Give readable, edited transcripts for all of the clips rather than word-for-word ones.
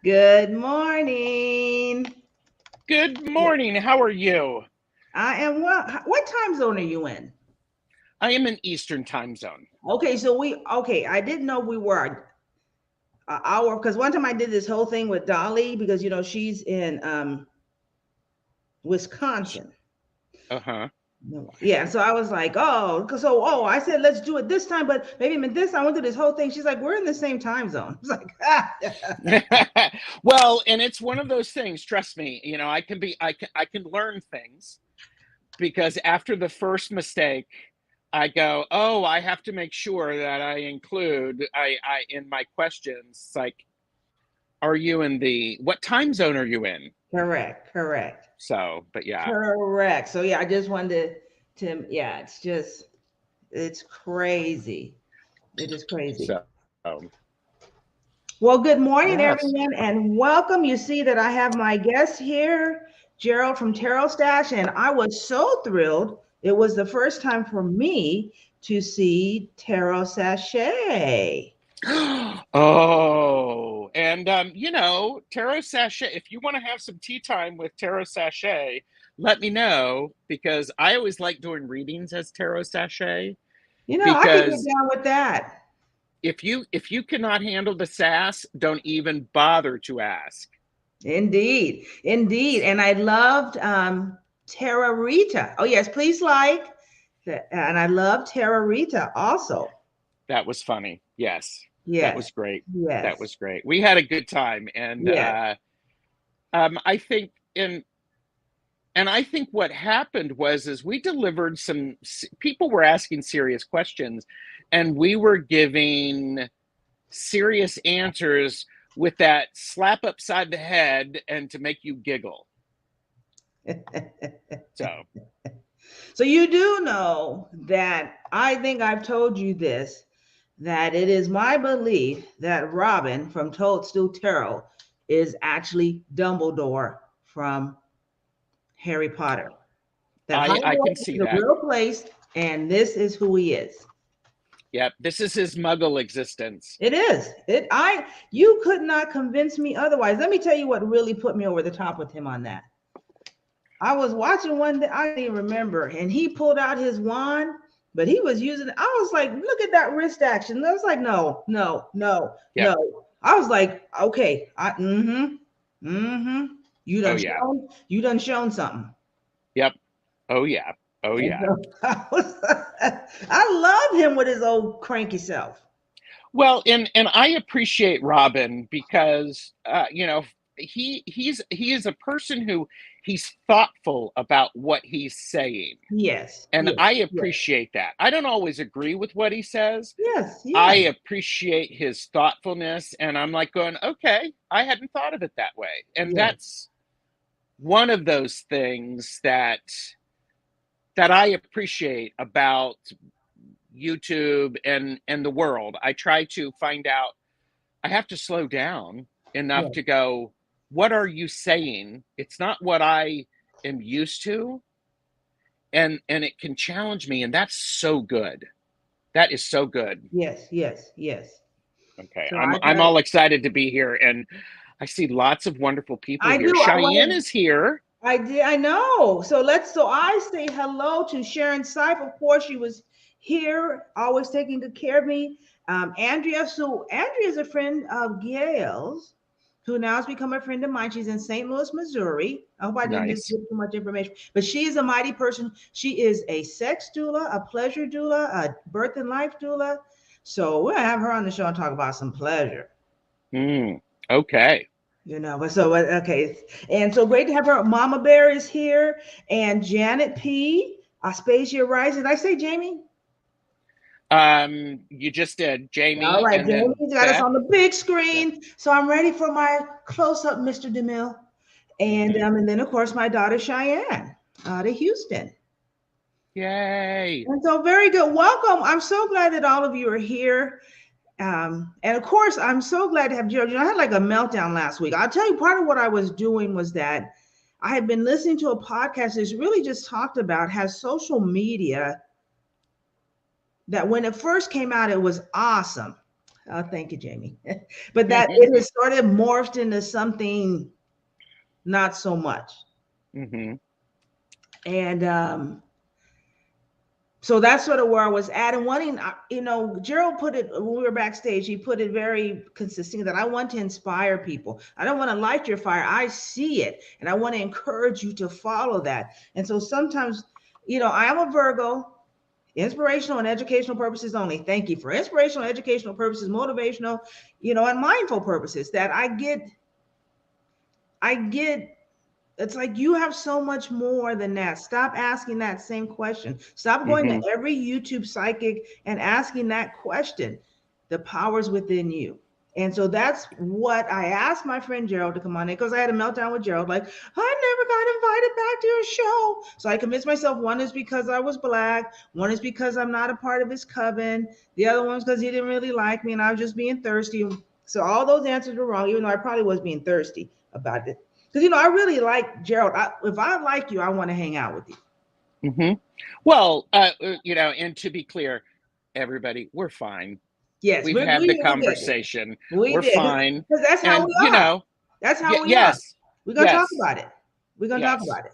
Good morning. Good morning. How are you? I am well. What time zone are you in? I am in Eastern time zone. Okay, so I didn't know we were an hour because one time I did this whole thing with Dolly because she's in Wisconsin. Uh-huh. No. Yeah, so I was like, I said let's do it this time, but maybe this I went through this whole thing. She's like, we're in the same time zone. It's like, Well, and it's one of those things, trust me, I can learn things because after the first mistake, I go, "Oh, I have to make sure that I include I in my questions, it's like, are you in the what time zone are you in?" correct. So, but yeah. Correct. So yeah, I just wanted yeah, it's crazy. It is crazy. So, Well, good morning, yes. everyone, and welcome. You see that I have my guest here, Gerald from TarotStache, and I was so thrilled. It was the first time for me to see TarotStache. Oh, and Tarot Sachet, if you want to have some tea time with Tarot Sachet, let me know because I always like doing readings as Tarot Sachet I could get because down with that. if you cannot handle the sass, don't even bother to ask. Indeed, indeed. And I loved Terra Rita. Oh, yes, please like. And I love Terra Rita also. That was funny. Yes. That Yes, was great. That yes, was great. We had a good time and yes. I think in and I think what happened was is we delivered some people were asking serious questions and we were giving serious answers with that slap upside the head and to make you giggle. So, So you do know that I think I've told you this, that it is my belief that Robin from Toadstool Tarot is actually Dumbledore from Harry Potter. That I can Hogwarts see is a that. real place, and this is who he is. Yep, this is his muggle existence. It is. You could not convince me otherwise. Let me tell you what really put me over the top with him on that. I was watching one that I didn't even remember, and he pulled out his wand, but he was using it. I was like, look at that wrist action. I was like, no, no, no, Yep. no. I was like, okay, You Oh done yeah. shown something. Yep. Oh yeah. Oh And yeah. so I love him with his old cranky self. Well, and I appreciate Robin because he is a person who he's thoughtful about what he's saying. Yes, And yes, I yes, appreciate that. I don't always agree with what he says. yes, I yes, appreciate his thoughtfulness and I'm like going, "Okay, I hadn't thought of it that way." And yes, that's one of those things that I appreciate about YouTube and the world. I try to find out I have to slow down enough yes. to go, what are you saying? It's not what I am used to. And it can challenge me. And that's so good. That is so good. Yes, yes, yes. Okay. So I'm all excited to be here. And I see lots of wonderful people I here. do. I Cheyenne want is here. I did. I know. So I say hello to Sharon Seif. Of course, she was here, always taking good care of me. Andrea. So Andrea is a friend of Gail's, who now has become a friend of mine. She's in St. Louis, Missouri. I hope I didn't just Nice. give too much information, but she is a mighty person. She is a sex doula, a pleasure doula, a birth and life doula. So we'll have her on the show and talk about some pleasure. Okay. But okay, and so great to have her. Mama Bear is here, and Janet P. Aspasia Rice. Did I say Jamie? You just did All Jamie right, and then Jamie's got us Beth. on the big Yep. screen, so I'm ready for my close up, Mr. DeMille, Mm-hmm. and then of course my daughter Cheyenne out of Houston. Yay. And so very good. Welcome. I'm so glad that all of you are here. And of course, I'm so glad to have Gerald. I had like a meltdown last week. I'll tell you, part of what I was doing was that I had been listening to a podcast that's really just talked about has social media, that when it first came out, it was awesome. Oh, thank you, Jamie. But that it has sort of morphed into something not so much. Mm-hmm. And so that's sort of where I was at. And wanting, Gerald put it when we were backstage, he put it very consistent that I want to inspire people. I don't want to light your fire. I see it. And I want to encourage you to follow that. And so sometimes, I am a Virgo, inspirational and educational purposes only. Thank you for inspirational, educational purposes, motivational, and mindful purposes that I get it's like you have so much more than that. Stop asking that same question. Stop going to Mm-hmm. every YouTube psychic and asking that question. The power's within you. And so that's what I asked my friend Gerald to come on in because I had a meltdown with Gerald. Like, I never got invited back to your show. So I convinced myself one is because I was Black, one is because I'm not a part of his coven, the other one's because he didn't really like me and I was just being thirsty. So all those answers were wrong, even though I probably was being thirsty about it. Because I really like Gerald. If I like you, I want to hang out with you. Mm-hmm. Well, and to be clear, everybody, we're fine. Yes, We've we had the we did. conversation. We We're did fine. because that's how And, we are. That's how we are. yes, We're gonna talk yes, about it. We're gonna talk yes. about it.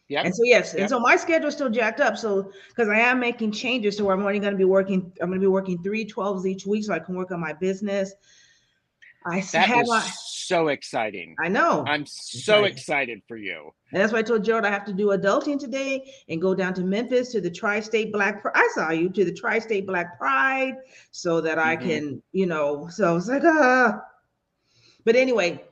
Yep, And so yes, and yep. so my schedule's still jacked up. So because I am making changes to where I'm only going to be working. I'm going to be working 3/12s each week, so I can work on my business. That Have is my. so exciting. I know. I'm so excited for you. And that's why I told Gerald I have to do adulting today and go down to Memphis to the Tri-State Black. I saw you to the Tri-State Black Pride so that I can, So it's like, But anyway,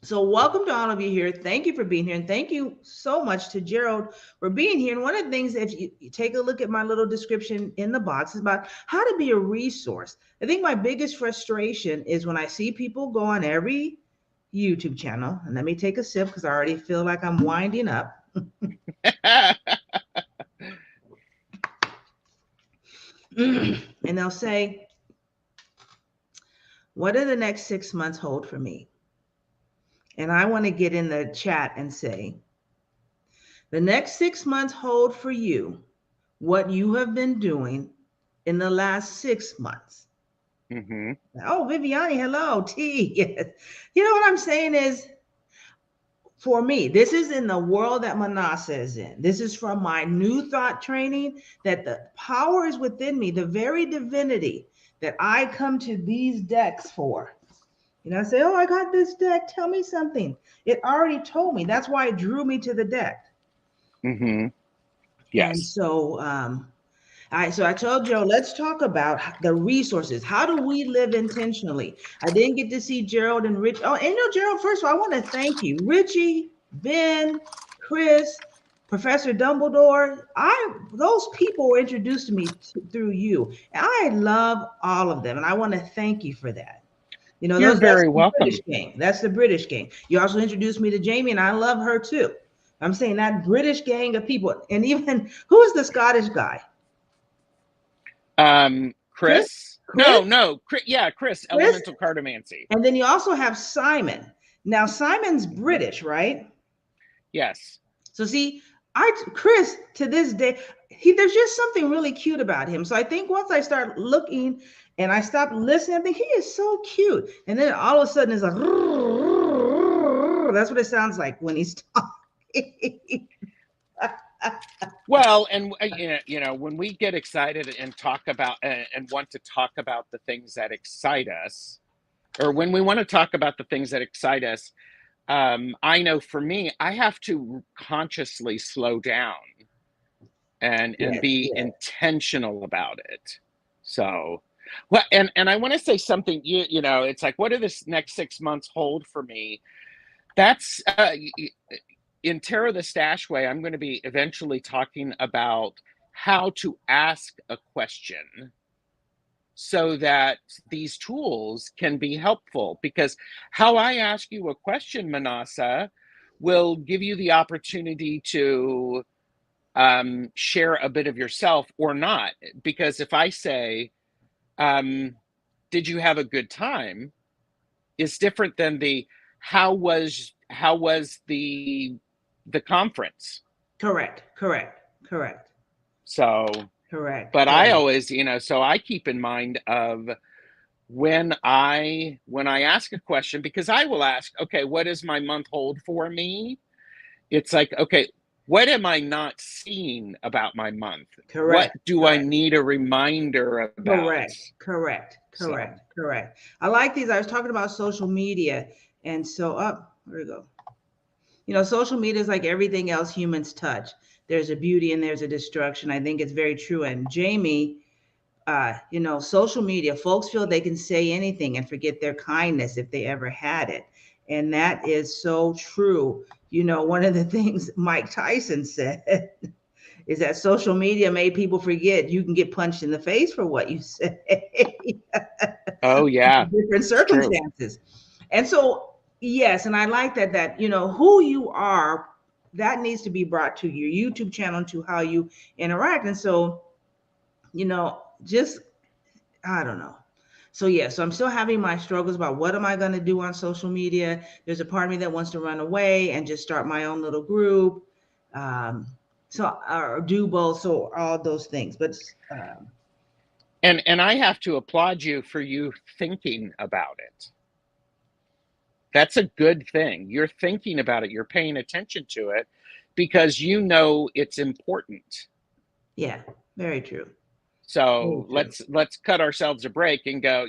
so welcome to all of you here. Thank you for being here, and thank you so much to Gerald for being here. And one of the things, if you take a look at my little description in the box, is about how to be a resource. I think my biggest frustration is when I see people go on every YouTube channel, and let me take a sip because I already feel like I'm winding up. And they'll say, what do the next 6 months hold for me? And I want to get in the chat and say, the next 6 months hold for you what you have been doing in the last 6 months. Mm-hmm. Oh, Viviani, hello, T. Yes. You know what I'm saying is, for me, this is in the world that Minnassa is in. This is from my new thought training that the power is within me, the very divinity that I come to these decks for. I say, oh, I got this deck. Tell me something. It already told me. That's why it drew me to the deck. Mm-hmm. Yes. And so, I told Joe, let's talk about the resources. How do we live intentionally? I didn't get to see Gerald and Rich. Oh, and Gerald, first of all, I want to thank you. Richie, Ben, Chris, Professor Dumbledore. Those people were introduced to me through you. And I love all of them. And I want to thank you for that. You're very welcome. British gang. That's the British gang. You also introduced me to Jamie, and I love her too. I'm saying that British gang of people. And even, who's the Scottish guy? Chris? No. Chris, Elemental Cartomancy. And then you also have Simon. Now, Simon's British, right? Yes. So see, Chris, to this day, there's just something really cute about him. So I think once I start looking and I stop listening, I think he is so cute. And then all of a sudden it's like, that's what it sounds like when he's talking. Well, and when we get excited and talk about and want to talk about the things that excite us, or when we want to talk about the things that excite us, I know for me, I have to consciously slow down and be intentional about it. So, well, and I want to say something. It's like, what do this next 6 months hold for me? That's in TartotStache way. I'm going to be eventually talking about how to ask a question so that these tools can be helpful, because how I ask you a question, Minnassa, will give you the opportunity to share a bit of yourself or not. Because if I say, did you have a good time, is different than the how was the conference. Correct. So correct. But I always, so I keep in mind of when I ask a question, because I will ask, okay, what does my month hold for me? It's like, okay, what am I not seeing about my month? What Correct. do I Correct. need a reminder about? So, Correct. I like these. I was talking about social media. And so up, there we go. Social media is like everything else humans touch. There's a beauty and there's a destruction. I think it's very true. And Jamie, social media, folks feel they can say anything and forget their kindness if they ever had it. And that is so true. One of the things Mike Tyson said is that social media made people forget you can get punched in the face for what you say. oh yeah, Different it's true. circumstances. And so, yes, and I like that, who you are, that needs to be brought to your YouTube channel, to how you interact. And so, just, I don't know. So yeah, so I'm still having my struggles about what am I going to do on social media. There's a part of me that wants to run away and just start my own little group. So or do both. So all those things, but And I have to applaud you for you thinking about it. That's a good thing. You're thinking about it. You're paying attention to it because it's important. yeah, very true. So let's cut ourselves a break and go,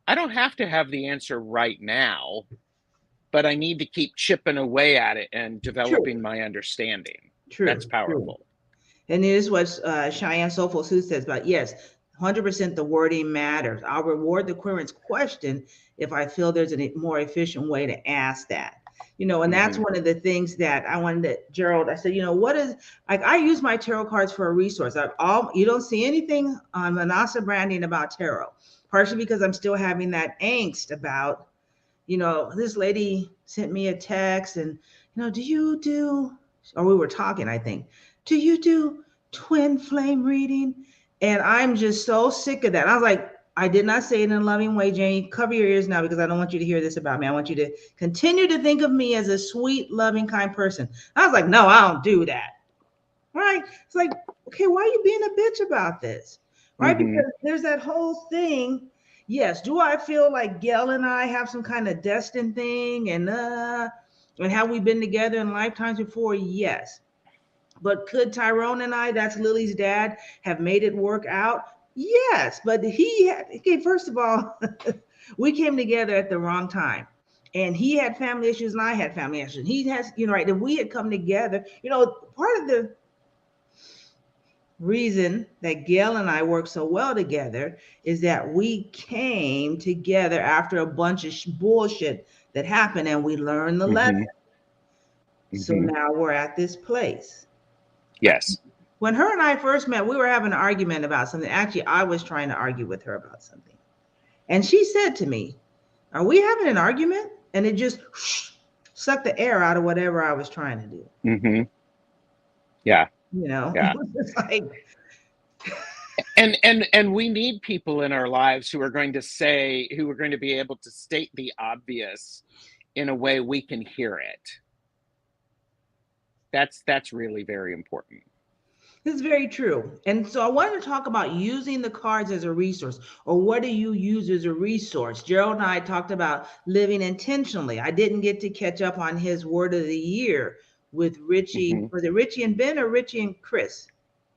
I don't have to have the answer right now, but I need to keep chipping away at it and developing my understanding. True. That's powerful. True. And it is what Cheyenne Soulful Sue says about, yes, 100% the wording matters. I'll reward the querent's question if I feel there's a more efficient way to ask that. And that's one of the things that I wanted to, Gerald, I said, what is, like, I use my tarot cards for a resource. You don't see anything on Minnassa branding about tarot, partially because I'm still having that angst about, this lady sent me a text and, do you do, or we were talking, I think, do you do twin flame reading? And I'm just so sick of that. I was like, I did not say it in a loving way, Jane. Cover your ears now, because I don't want you to hear this about me. I want you to continue to think of me as a sweet, loving, kind person. I was like, no, I don't do that. Right? It's like, okay, why are you being a bitch about this? Right? Because there's that whole thing. Yes. Do I feel like Gerald and I have some kind of destined thing and have we been together in lifetimes before? Yes. But could Tyrone and I, that's Lily's dad, have made it work out? Yes. But okay, first of all, we came together at the wrong time. And he had family issues and I had family issues. He has, right. And we had come together, part of the reason that Gail and I work so well together is that we came together after a bunch of bullshit that happened and we learned the lesson. So now we're at this place. Yes. When her and I first met, we were having an argument about something. Actually, I was trying to argue with her about something. And she said to me, are we having an argument? And it just sucked the air out of whatever I was trying to do. Yeah. Yeah. It's like, and we need people in our lives who are going to be able to state the obvious in a way we can hear it. That's really very important. This is very true. And so I wanted to talk about using the cards as a resource, or what do you use as a resource? Gerald and I talked about living intentionally. I didn't get to catch up on his word of the year with Richie. Was it Richie and Ben or Richie and Chris?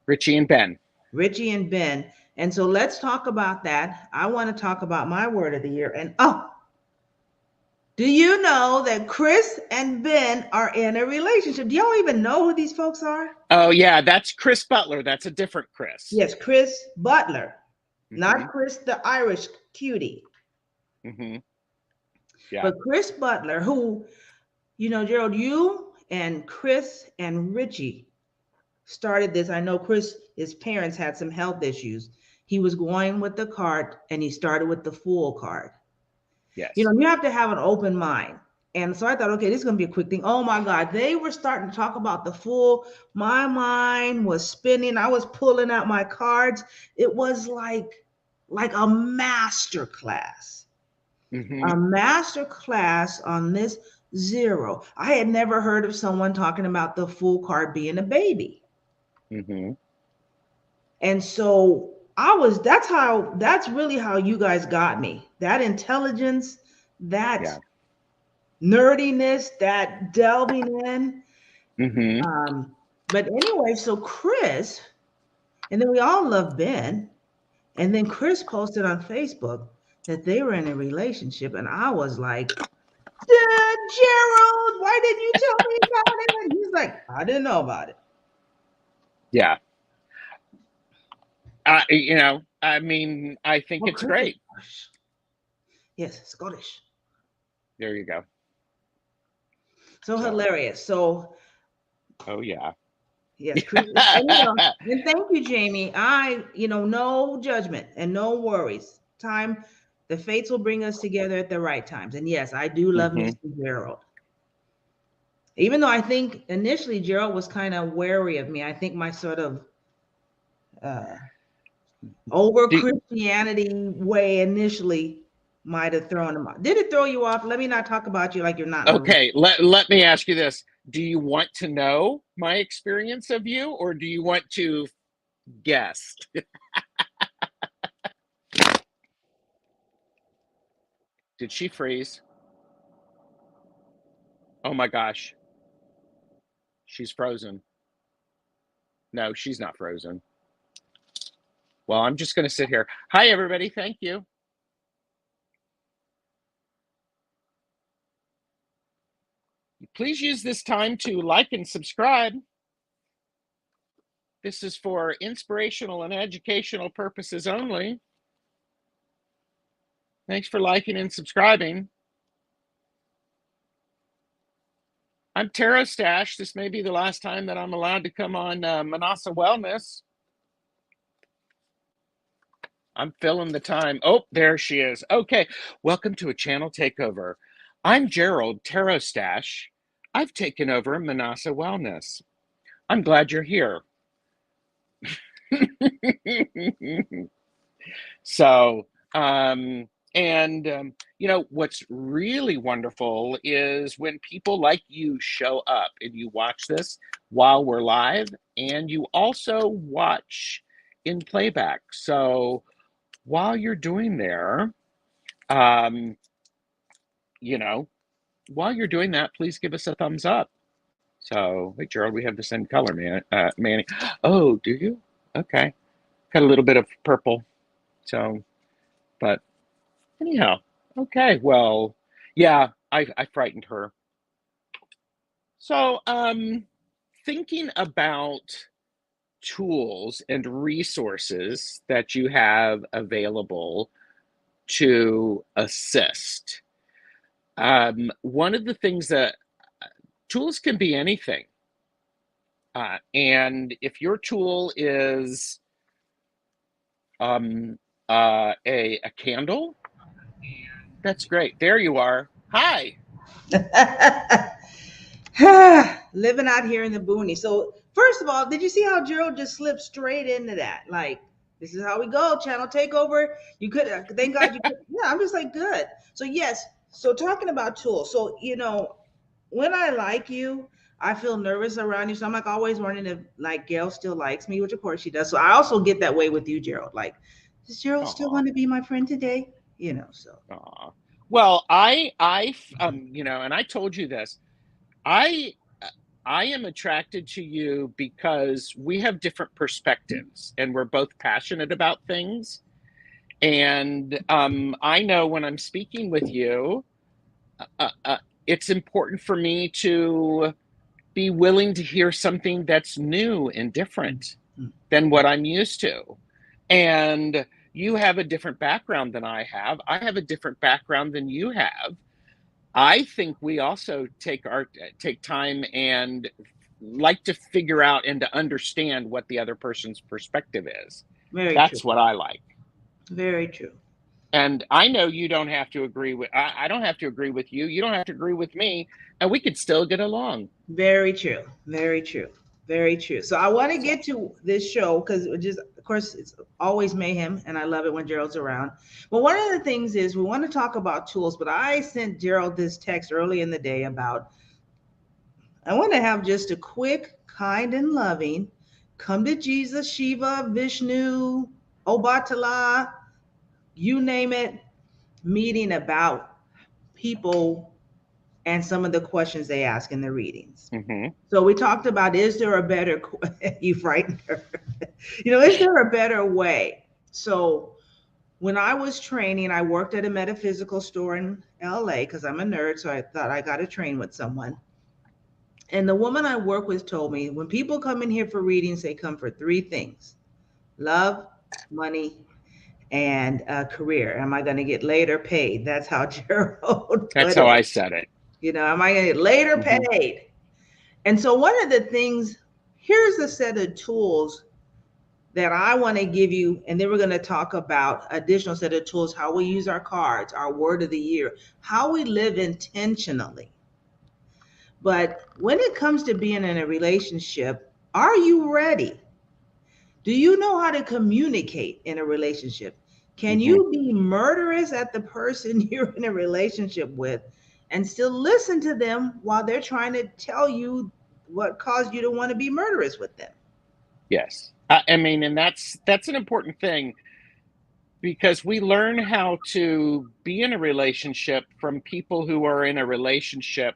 Richie and Ben. Richie and Ben. And so let's talk about that. I want to talk about my word of the year. And do you know that Chris and Ben are in a relationship? Do y'all even know who these folks are? Oh, yeah, that's Chris Butler. That's a different Chris. Yes, Chris Butler, not Chris the Irish cutie. Yeah. But Chris Butler, who, Gerald, you and Chris and Richie started this. I know his parents had some health issues. He was going with the card and he started with the Fool card. Yes. You have to have an open mind. And so I thought, okay, this is going to be a quick thing. Oh my God. They were starting to talk about the Fool. My mind was spinning. I was pulling out my cards. It was like a master class, a master class on this zero. I had never heard of someone talking about the Fool card being a baby. And so that's really how you guys got me. That intelligence, that Yeah. nerdiness, that delving in. Mm-hmm. But anyway, so Chris, and then we all love Ben. And then Chris posted on Facebook that they were in a relationship. And I was like, Gerald, why didn't you tell me about it? And he's like, I didn't know about it. Yeah. I mean, I think Well, it's Chris is great. Scottish. Yes, Scottish. There you go. So hilarious. So Oh yeah. yes, Chris, and thank you, Jamie. No judgment and no worries. Time, the fates will bring us together at the right times. And yes, I do love Mm-hmm. Mr. Gerald. Even though I think initially Gerald was kind of wary of me. I think my sort of uh, over Do, Christianity way initially might have thrown him off. Did it throw you off? Let me not talk about you like you're not in the room. okay, let me ask you this. Do you want to know my experience of you, or do you want to guess? Did she freeze? Oh my gosh. She's frozen. No, she's not frozen. Well, I'm just going to sit here. Hi, everybody. Thank you. Please use this time to like and subscribe. This is for inspirational and educational purposes only. Thanks for liking and subscribing. I'm TartotStache. This may be the last time that I'm allowed to come on Minnassa Wellness. I'm filling the time. Oh, there she is. Okay, welcome to a channel takeover. I'm Gerald, TartotStache. I've taken over Minnassa Wellness. I'm glad you're here. So, what's really wonderful is when people like you show up and you watch this while we're live, and you also watch in playback. So while you're doing there, um, while you're doing that, please give us a thumbs up. So, wait, Gerald, we have the same color, Manny. Oh, do you? Okay. Got a little bit of purple. So, but anyhow, okay. Well, yeah, I frightened her. So, thinking about tools and resources that you have available to assist. One of the things that tools can be anything. And if your tool is a candle, that's great. There you are. Hi. Living out here in the boonies. So first of all, did you see how Gerald just slipped straight into that? Like, this is how we go. Channel takeover. You could thank God you could. Yeah, I'm just like good. So yes. So talking about tools. So when I like you, I feel nervous around you. So I'm like always wondering if like Gail still likes me, which of course she does. So I also get that way with you, Gerald. Like, does Gerald still Aww. want to be my friend today? So. Aww. Well, and I told you this. I I am attracted to you because we have different perspectives and we're both passionate about things. And I know when I'm speaking with you, it's important for me to be willing to hear something that's new and different than what I'm used to. And you have a different background than I have. I have a different background than you have. I think we also take time and like to figure out and to understand what the other person's perspective is. Very true. That's what I like. Very true. And I know you don't have to agree with, I don't have to agree with you. You don't have to agree with me. And we could still get along. Very true. Very true. Very true. So I want to get to this show because just, of course, it's always mayhem, and I love it when Gerald's around. But one of the things is we want to talk about tools. But I sent Gerald this text early in the day about I want to have just a quick, kind, and loving come to Jesus, Shiva, Vishnu, Obatala, you name it, meeting about people and some of the questions they ask in the readings. Mm-hmm. So we talked about, is there a better, you frightened her, is there a better way? So when I was training, I worked at a metaphysical store in LA because I'm a nerd. So I thought I got to train with someone. And the woman I work with told me when people come in here for readings, they come for three things: love, money, and a career. Am I going to get laid or paid? That's how Gerald That's put how I it. said it. Am I going to get laid or Mm-hmm. paid? And so one of the things, here's a set of tools that I want to give you, and then we're going to talk about additional set of tools, how we use our cards, our word of the year, how we live intentionally. But when it comes to being in a relationship, are you ready? Do you know how to communicate in a relationship? Can Mm-hmm. you be murderous at the person you're in a relationship with and still listen to them while they're trying to tell you what caused you to want to be murderous with them? Yes. I mean, and that's an important thing because we learn how to be in a relationship from people who are in a relationship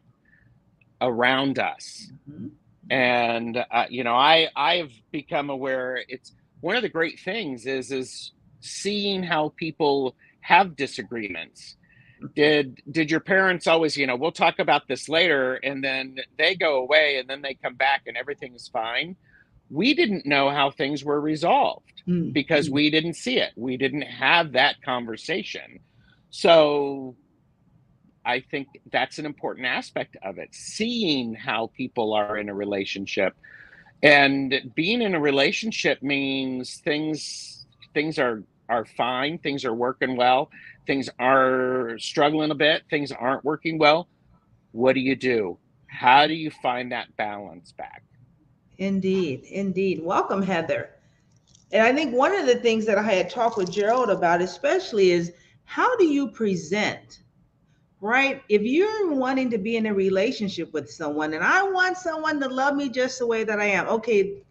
around us. Mhm. And I've become aware. It's one of the great things is seeing how people have disagreements. Did your parents always, we'll talk about this later, and then they go away and then they come back and everything is fine? We didn't know how things were resolved because Mhm. we didn't see it. We didn't have that conversation. So I think that's an important aspect of it, seeing how people are in a relationship. And being in a relationship means things are fine, things are working well, things are struggling a bit, things aren't working well. What do you do? How do you find that balance back? Indeed, indeed. Welcome, Heather. And I think one of the things that I had talked with Gerald about, especially, is how do you present, right? If you're wanting to be in a relationship with someone, and I want someone to love me just the way that I am, okay,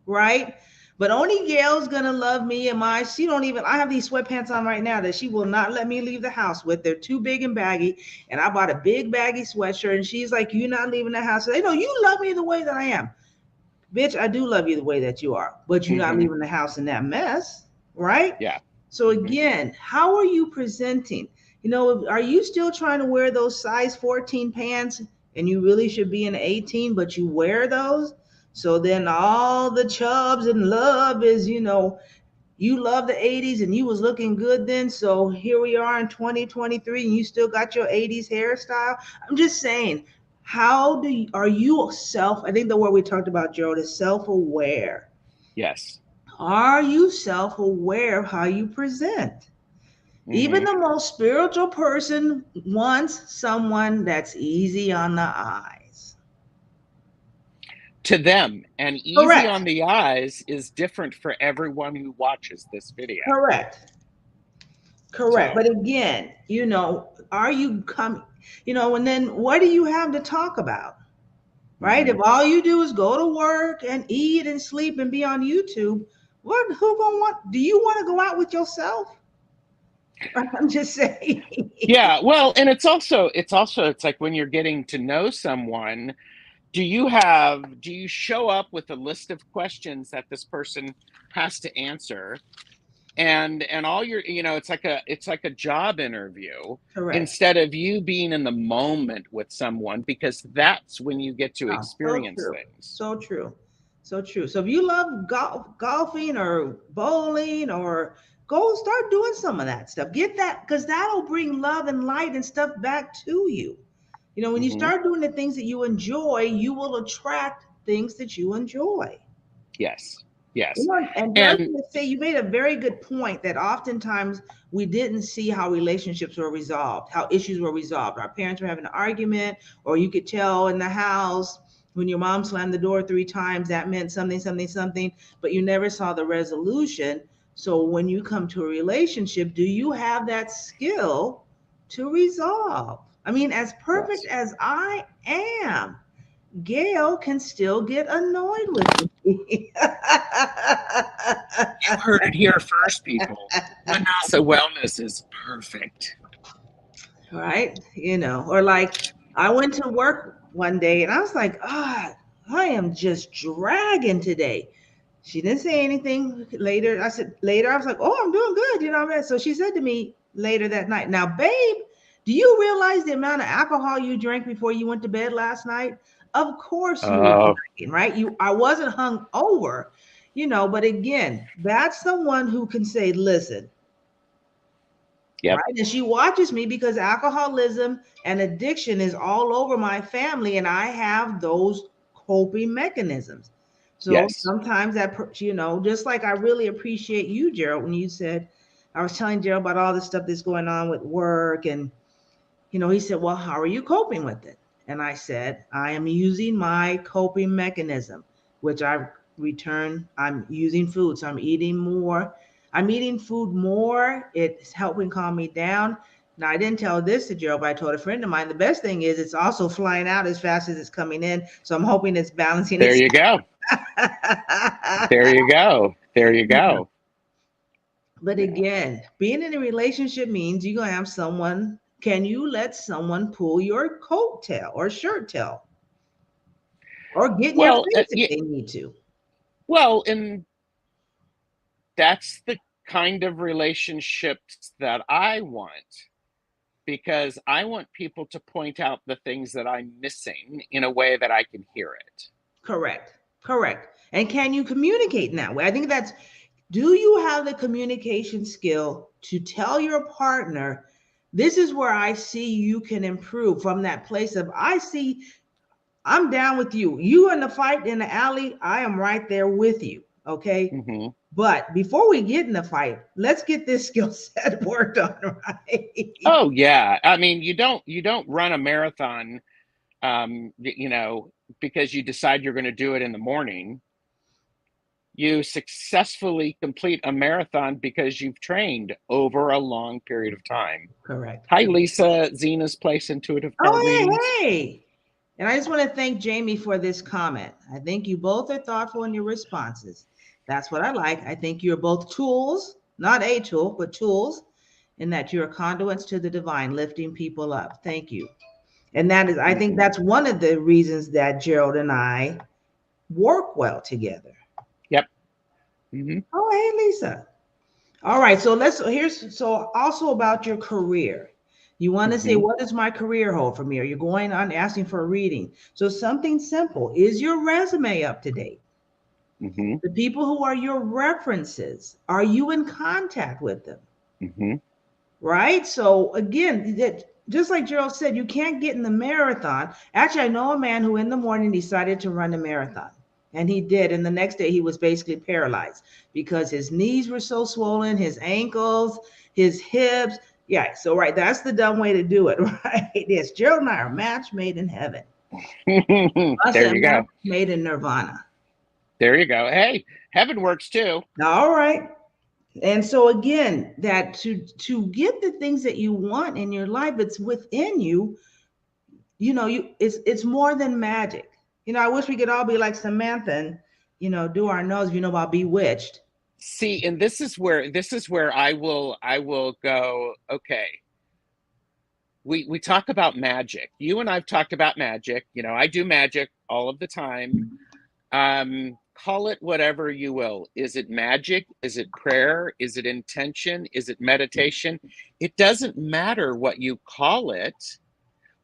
right? But only Gail's gonna love me, and she don't even. I have these sweatpants on right now that she will not let me leave the house with. They're too big and baggy, and I bought a big baggy sweatshirt, and she's like, "You're not leaving the house." They know you love me the way that I am. Bitch, I do love you the way that you are, but you're not Mm-hmm. leaving the house in that mess, right? Yeah. So Mm-hmm. again, how are you presenting? Are you still trying to wear those size 14 pants and you really should be in 18, but you wear those? So then all the chubs and love is, you love the 80s and you was looking good then. So here we are in 2023 and you still got your 80s hairstyle. I'm just saying, are you I think the word we talked about, Gerald, is self-aware. Yes. Are you self-aware of how you present? Even Mm-hmm. the most spiritual person wants someone that's easy on the eyes. To them, and easy Correct. on the eyes is different for everyone who watches this video. Correct. Correct. So But again, are you coming, and then what do you have to talk about? Right? mm-hmm. If all you do is go to work and eat and sleep and be on YouTube, who gonna want, do you want to go out with yourself? I'm just saying. Yeah, well, and it's like when you're getting to know someone, do you show up with a list of questions that this person has to answer, and all your, it's like a job interview, Correct. instead of you being in the moment with someone, because that's when you get to Oh, so experience true. things. So true. So true. So if you love golfing or bowling, or go start doing some of that stuff. Get that, because that'll bring love and light and stuff back to you. When you Hmm. start doing the things that you enjoy, you will attract things that you enjoy. Yes. Yes. And I was And going to say, you made a very good point that oftentimes we didn't see how relationships were resolved, how issues were resolved. Our parents were having an argument, or you could tell in the house when your mom slammed the door 3 times, that meant something, something, something, but you never saw the resolution. So when you come to a relationship, do you have that skill to resolve? I mean, as perfect yes. as I am, Gail can still get annoyed with me. You heard it here first, people. Minnassa Wellness is perfect. Right? Or like I went to work one day and I was like, I am just dragging today. She didn't say anything later. I said later, I was like, oh, I'm doing good. What I mean? So she said to me later that night, now, babe, do you realize the amount of alcohol you drank before you went to bed last night? Of course you were Oh, drinking, right? I wasn't hung over, but again, that's someone who can say, listen, yep, right? And she watches me because alcoholism and addiction is all over my family, and I have those coping mechanisms. So yes. sometimes just like I really appreciate you, Gerald, when you said, I was telling Gerald about all the stuff that's going on with work, and he said, well, how are you coping with it? And I said, I am using my coping mechanism, which I'm using food. So I'm eating more. I'm eating food more. It's helping calm me down. Now, I didn't tell this to Gerald, but I told a friend of mine, the best thing is it's also flying out as fast as it's coming in. So I'm hoping it's balancing There you itself. go. There you go. There you Yeah. go. But Yeah. again, being in a relationship means you're going to have someone. Can you let someone pull your coat tail or shirt tail or get in your Well, face if they need to? and that's the kind of relationships that I want, because I want people to point out the things that I'm missing in a way that I can hear it. Correct. Correct. And can you communicate in that way? I think do you have the communication skill to tell your partner, this is where I see you can improve, from that place of, I see, I'm down with you. You in the fight in the alley, I am right there with you. Okay. Mm-hmm. But before we get in the fight, let's get this skill set worked on, right? Oh yeah. I mean, you don't run a marathon, because you decide you're going to do it in the morning. You successfully complete a marathon because you've trained over a long period of time. Correct. Hi, Lisa. Zena's Place Intuitive Card Oh, Readings. hey, hey. And I just want to thank Jamie for this comment. I think you both are thoughtful in your responses. That's what I like. I think you're both tools, not a tool, but tools, in that you're conduits to the divine, lifting people up. Thank you. And I think Mm-hmm. that's one of the reasons that Gerald and I work well together. Yep. Mm-hmm. Oh, hey, Lisa. All right, so also about your career. You want to say, Mm-hmm. what does my career hold for me? Or you're going on asking for a reading. So something simple. Is your resume up to date? Mm-hmm. The people who are your references, are you in contact with them? Mm-hmm. Right? So again, just like Gerald said, you can't get in the marathon. Actually, I know a man who in the morning decided to run a marathon. And he did. And the next day he was basically paralyzed because his knees were so swollen, his ankles, his hips. Yeah. So right, that's the dumb way to do it, right? Yes, Gerald and I are match made in heaven. Us There a you match go. made in nirvana. There you go. Hey, heaven works too. All right. And so again, that to get the things that you want in your life, it's within you. It's more than magic. I wish we could all be like Samantha and do our nose, about Bewitched. See, and this is where I will go, okay. We talk about magic. You and I've talked about magic. I do magic all of the time. Call it whatever you will. Is it magic? Is it prayer? Is it intention? Is it meditation? It doesn't matter what you call it.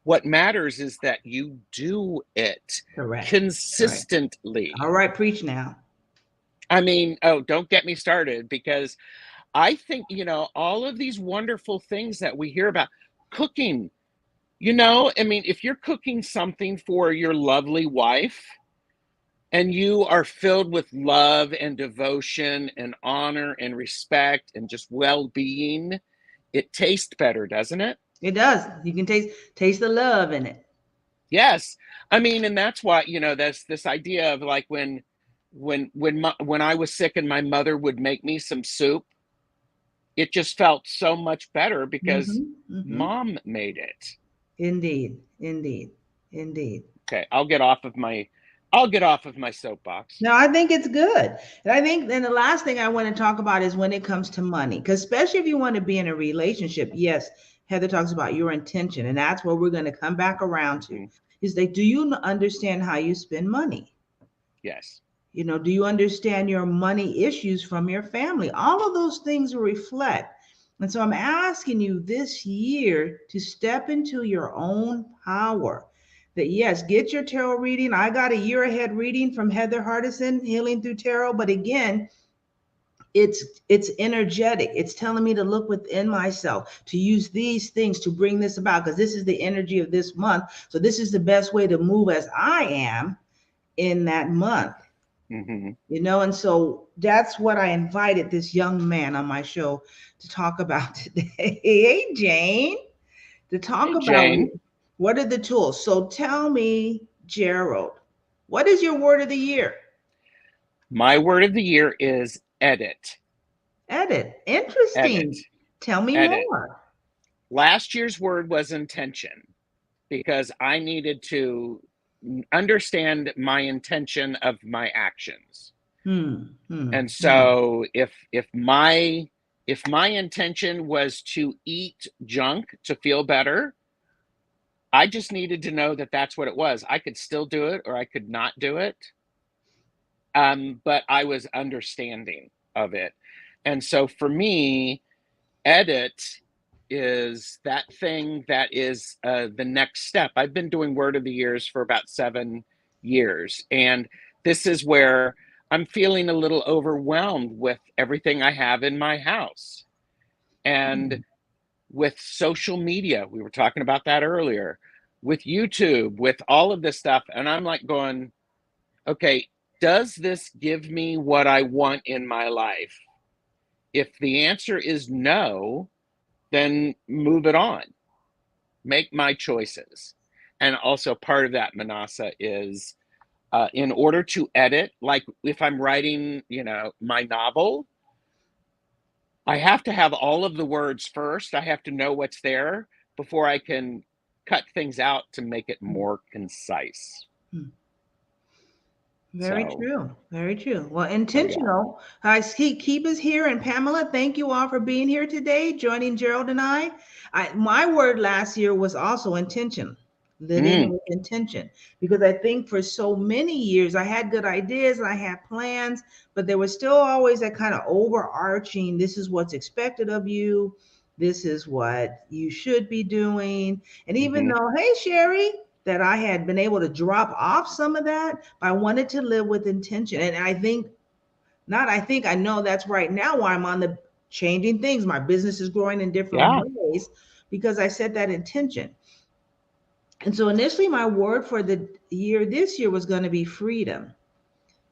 What matters is that you do it Correct. Right. consistently. All right, preach now. I mean, oh, don't get me started, because I think, all of these wonderful things that we hear about cooking, I mean, if you're cooking something for your lovely wife and you are filled with love and devotion and honor and respect and just well-being, it tastes better, doesn't it? It does. You can taste the love in it. Yes. I mean, and that's why, that's this idea of like when I was sick and my mother would make me some soup, it just felt so much better because Mm-hmm. Mm-hmm. mom made it. Indeed. Indeed. Indeed. Okay, I'll get off of my soapbox. No, I think it's good. And I think then the last thing I want to talk about is when it comes to money, because especially if you want to be in a relationship, yes, Heather talks about your intention, and that's where we're going to come back around to. Mhm. Is that do you understand how you spend money? Yes. Do you understand your money issues from your family? All of those things reflect. And so I'm asking you this year to step into your own power. That yes, get your tarot reading. I got a year ahead reading from Heather Hardison, Healing Through Tarot. But again, it's energetic. It's telling me to look within myself, to use these things to bring this about, because this is the energy of this month. So this is the best way to move as I am in that month. Mm-hmm. And so that's what I invited this young man on my show to talk about today. Hey, Jane, to talk Hey, about Jane. what are the tools. So tell me, Gerald, what is your word of the year? My word of the year is edit. Edit. Interesting. Edit. Tell me Edit. more. Last year's word was intention, because I needed to understand my intention of my actions. And so if my intention was to eat junk to feel better, I just needed to know that that's what it was. I could still do it or I could not do it. But I was understanding of it. And so for me, edit is that thing that is the next step. I've been doing word of the years for about 7 years. And this is where I'm feeling a little overwhelmed with everything I have in my house. And with social media, we were talking about that earlier, with YouTube, with all of this stuff. And I'm like going, okay, does this give me what I want in my life? If the answer is no, then move it on. Make my choices. And also part of that, Minnassa, is in order to edit, like if I'm writing, my novel, I have to have all of the words first. I have to know what's there before I can cut things out to make it more concise. Very So true. Very true. Well, yeah. intentional. Keep us here. And Pamela, thank you all for being here today, joining Gerald and I. My word last year was also intention, living with intention, because I think for so many years I had good ideas and I had plans, but there was still always that kind of overarching, this is what's expected of you. This is what you should be doing. And even though, hey, Sherry, that I had been able to drop off some of that, but I wanted to live with intention. And I know that's right now why I'm on the changing things. My business is growing in different ways because I set that intention. And so initially my word for the year this year was going to be freedom.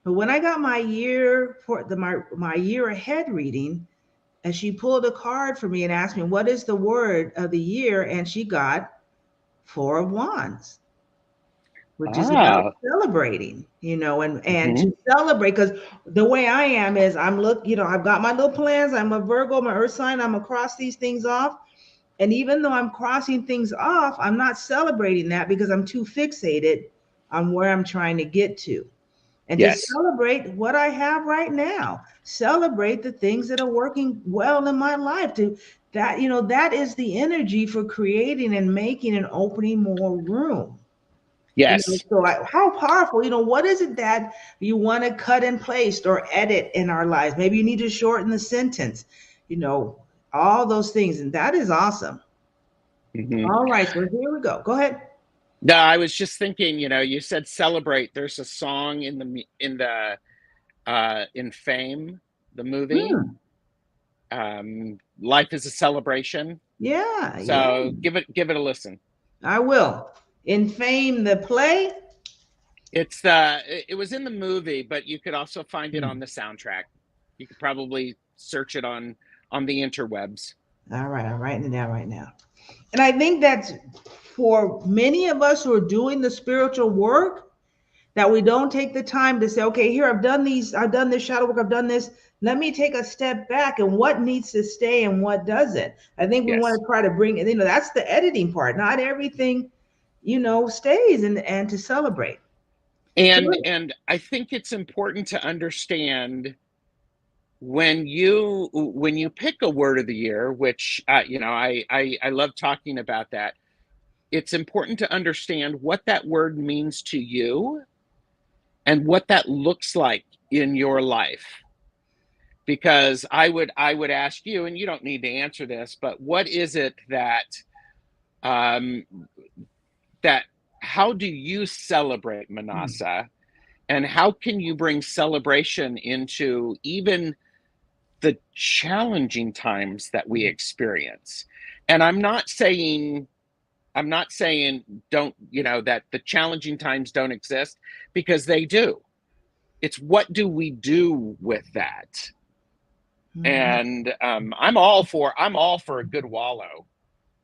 But when I got my year for my year ahead reading, and she pulled a card for me and asked me, what is the word of the year? And she got 4 of Wands, which is about celebrating, and to celebrate, because the way I am is I've got my little plans. I'm a Virgo, my earth sign, I'm gonna cross these things off. And even though I'm crossing things off, I'm not celebrating that because I'm too fixated on where I'm trying to get to. And to celebrate what I have right now, celebrate the things that are working well in my life. That is the energy for creating and making and opening more room. Yes. So how powerful, what is it that you want to cut and paste or edit in our lives? Maybe you need to shorten the sentence, all those things. And that is awesome. All right, so here we go. Go ahead. No, I was just thinking, you said celebrate. There's a song in Fame, the movie. Life is a celebration. Yeah. So give it a listen. I will. In Fame, the play. It was in the movie, but you could also find it on the soundtrack. You could probably search it on the interwebs. All right, I'm writing it down right now. And I think that's for many of us who are doing the spiritual work, that we don't take the time to say, okay, here, I've done this shadow work, I've done this. Let me take a step back and what needs to stay and what doesn't. I think we want to try to bring it, that's the editing part. Not everything stays and to celebrate. And I think it's important to understand when you pick a word of the year, which I love talking about that. It's important to understand what that word means to you and what that looks like in your life. Because I would ask you, and you don't need to answer this, but what is it um, that how do you celebrate Minnassa, and how can you bring celebration into even the challenging times that we experience? And I'm not saying don't, that the challenging times don't exist, because they do. It's what do we do with that? And I'm all for a good wallow.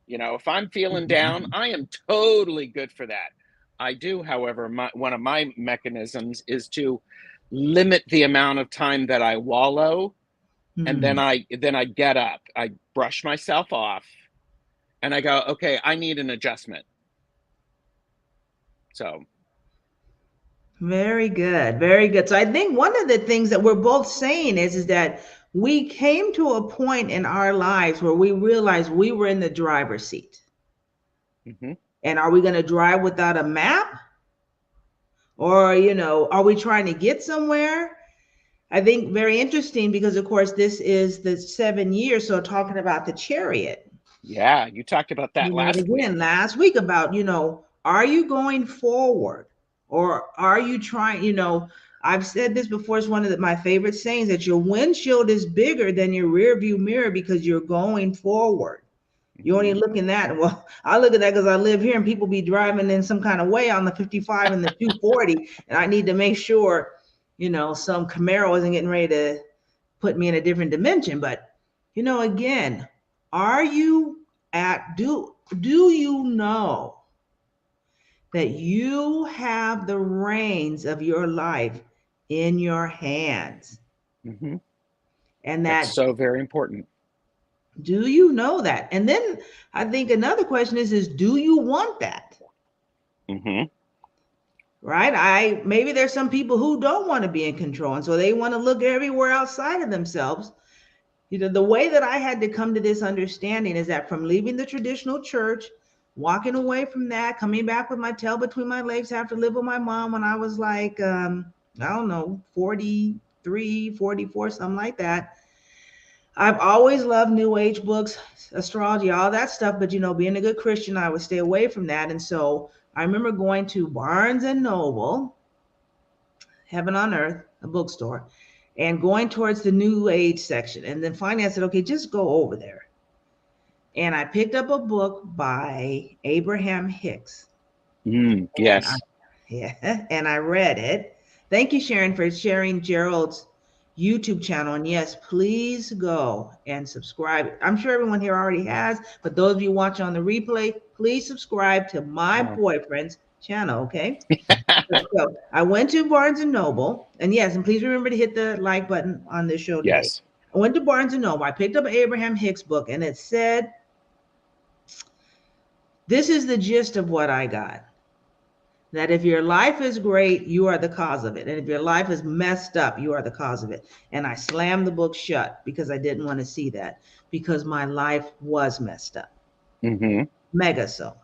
If I'm feeling down, I am totally good for that. I do, however, one of my mechanisms is to limit the amount of time that I wallow, and then I get up, I brush myself off, and I go, okay, I need an adjustment. So Very good. Very good. So I think one of the things that we're both saying is that we came to a point in our lives where we realized we were in the driver's seat. And are we going to drive without a map? Or, are we trying to get somewhere? I think very interesting because, of course, this is the 7 years. So talking about the chariot. Yeah, you talked about that last week about, are you going forward, or are you trying, I've said this before, it's one of my favorite sayings, that your windshield is bigger than your rear view mirror because you're going forward. You only looking at, well, I look at that because I live here and people be driving in some kind of way on the 55 and the 240, and I need to make sure, some Camaro isn't getting ready to put me in a different dimension. But, again, are you do you know that you have the reins of your life in your hands? And that's so very important. Do you know that? And then I think another question is do you want that? Right? Maybe there's some people who don't want to be in control, and so they want to look everywhere outside of themselves. The way that I had to come to this understanding is that from leaving the traditional church, walking away from that, coming back with my tail between my legs after living with my mom when I was like, I don't know, 43, 44, something like that. I've always loved New Age books, astrology, all that stuff. But, being a good Christian, I would stay away from that. And so I remember going to Barnes and Noble, Heaven on Earth, a bookstore, and going towards the New Age section. And then finally I said, okay, just go over there. And I picked up a book by Abraham Hicks. Yes. And I read it. Thank you, Sharon, for sharing Gerald's YouTube channel. And yes, please go and subscribe. I'm sure everyone here already has, but those of you watching on the replay, please subscribe to my boyfriend's channel, okay? So I went to Barnes and Noble, and yes, and please remember to hit the like button on this show today. Yes. I went to Barnes and Noble. I picked up an Abraham Hicks book, and it said, this is the gist of what I got. That if your life is great, you are the cause of it. And if your life is messed up, you are the cause of it. And I slammed the book shut because I didn't want to see that, because my life was messed up. Mega so.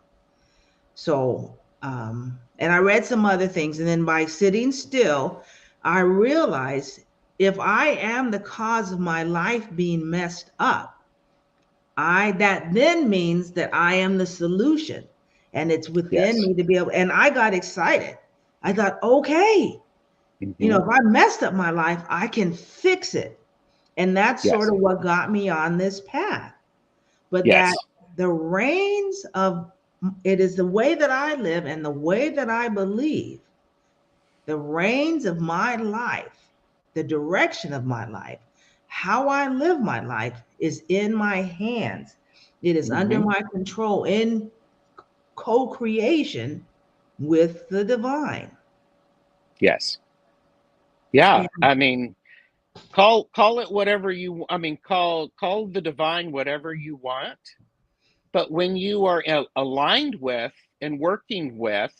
So, and I read some other things. And then by sitting still, I realized if I am the cause of my life being messed up, that then means that I am the solution. And it's within me to be able, and I got excited. I thought, okay, if I messed up my life, I can fix it. And that's sort of what got me on this path. But that the reins of, it is the way that I live and the way that I believe, the reins of my life, the direction of my life, how I live my life is in my hands. It is under my control, in co-creation with the divine. Yes. Yeah. I mean, call it whatever you, call the divine whatever you want. But when you are aligned with and working with,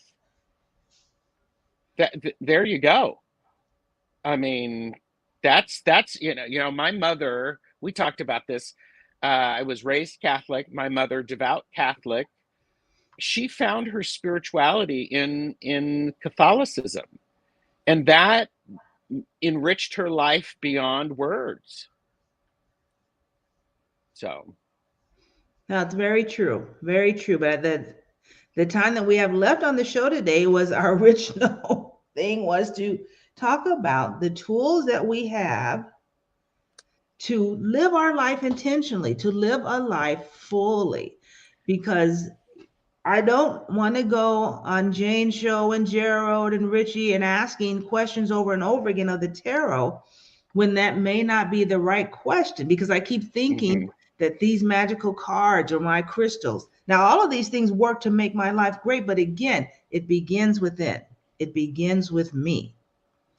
there you go. I mean, that's my mother, we talked about this. I was raised Catholic, my mother devout Catholic. She found her spirituality in Catholicism, and that enriched her life beyond words. So that's very true. Very true. But the time that we have left on the show today was our original thing was to talk about the tools that we have to live our life intentionally, to live a life fully. Because I don't want to go on Jane's show and Gerald and Richie and asking questions over and over again of the tarot when that may not be the right question, because I keep thinking that these magical cards are my crystals. Now, all of these things work to make my life great, but again, it begins within. It begins with me.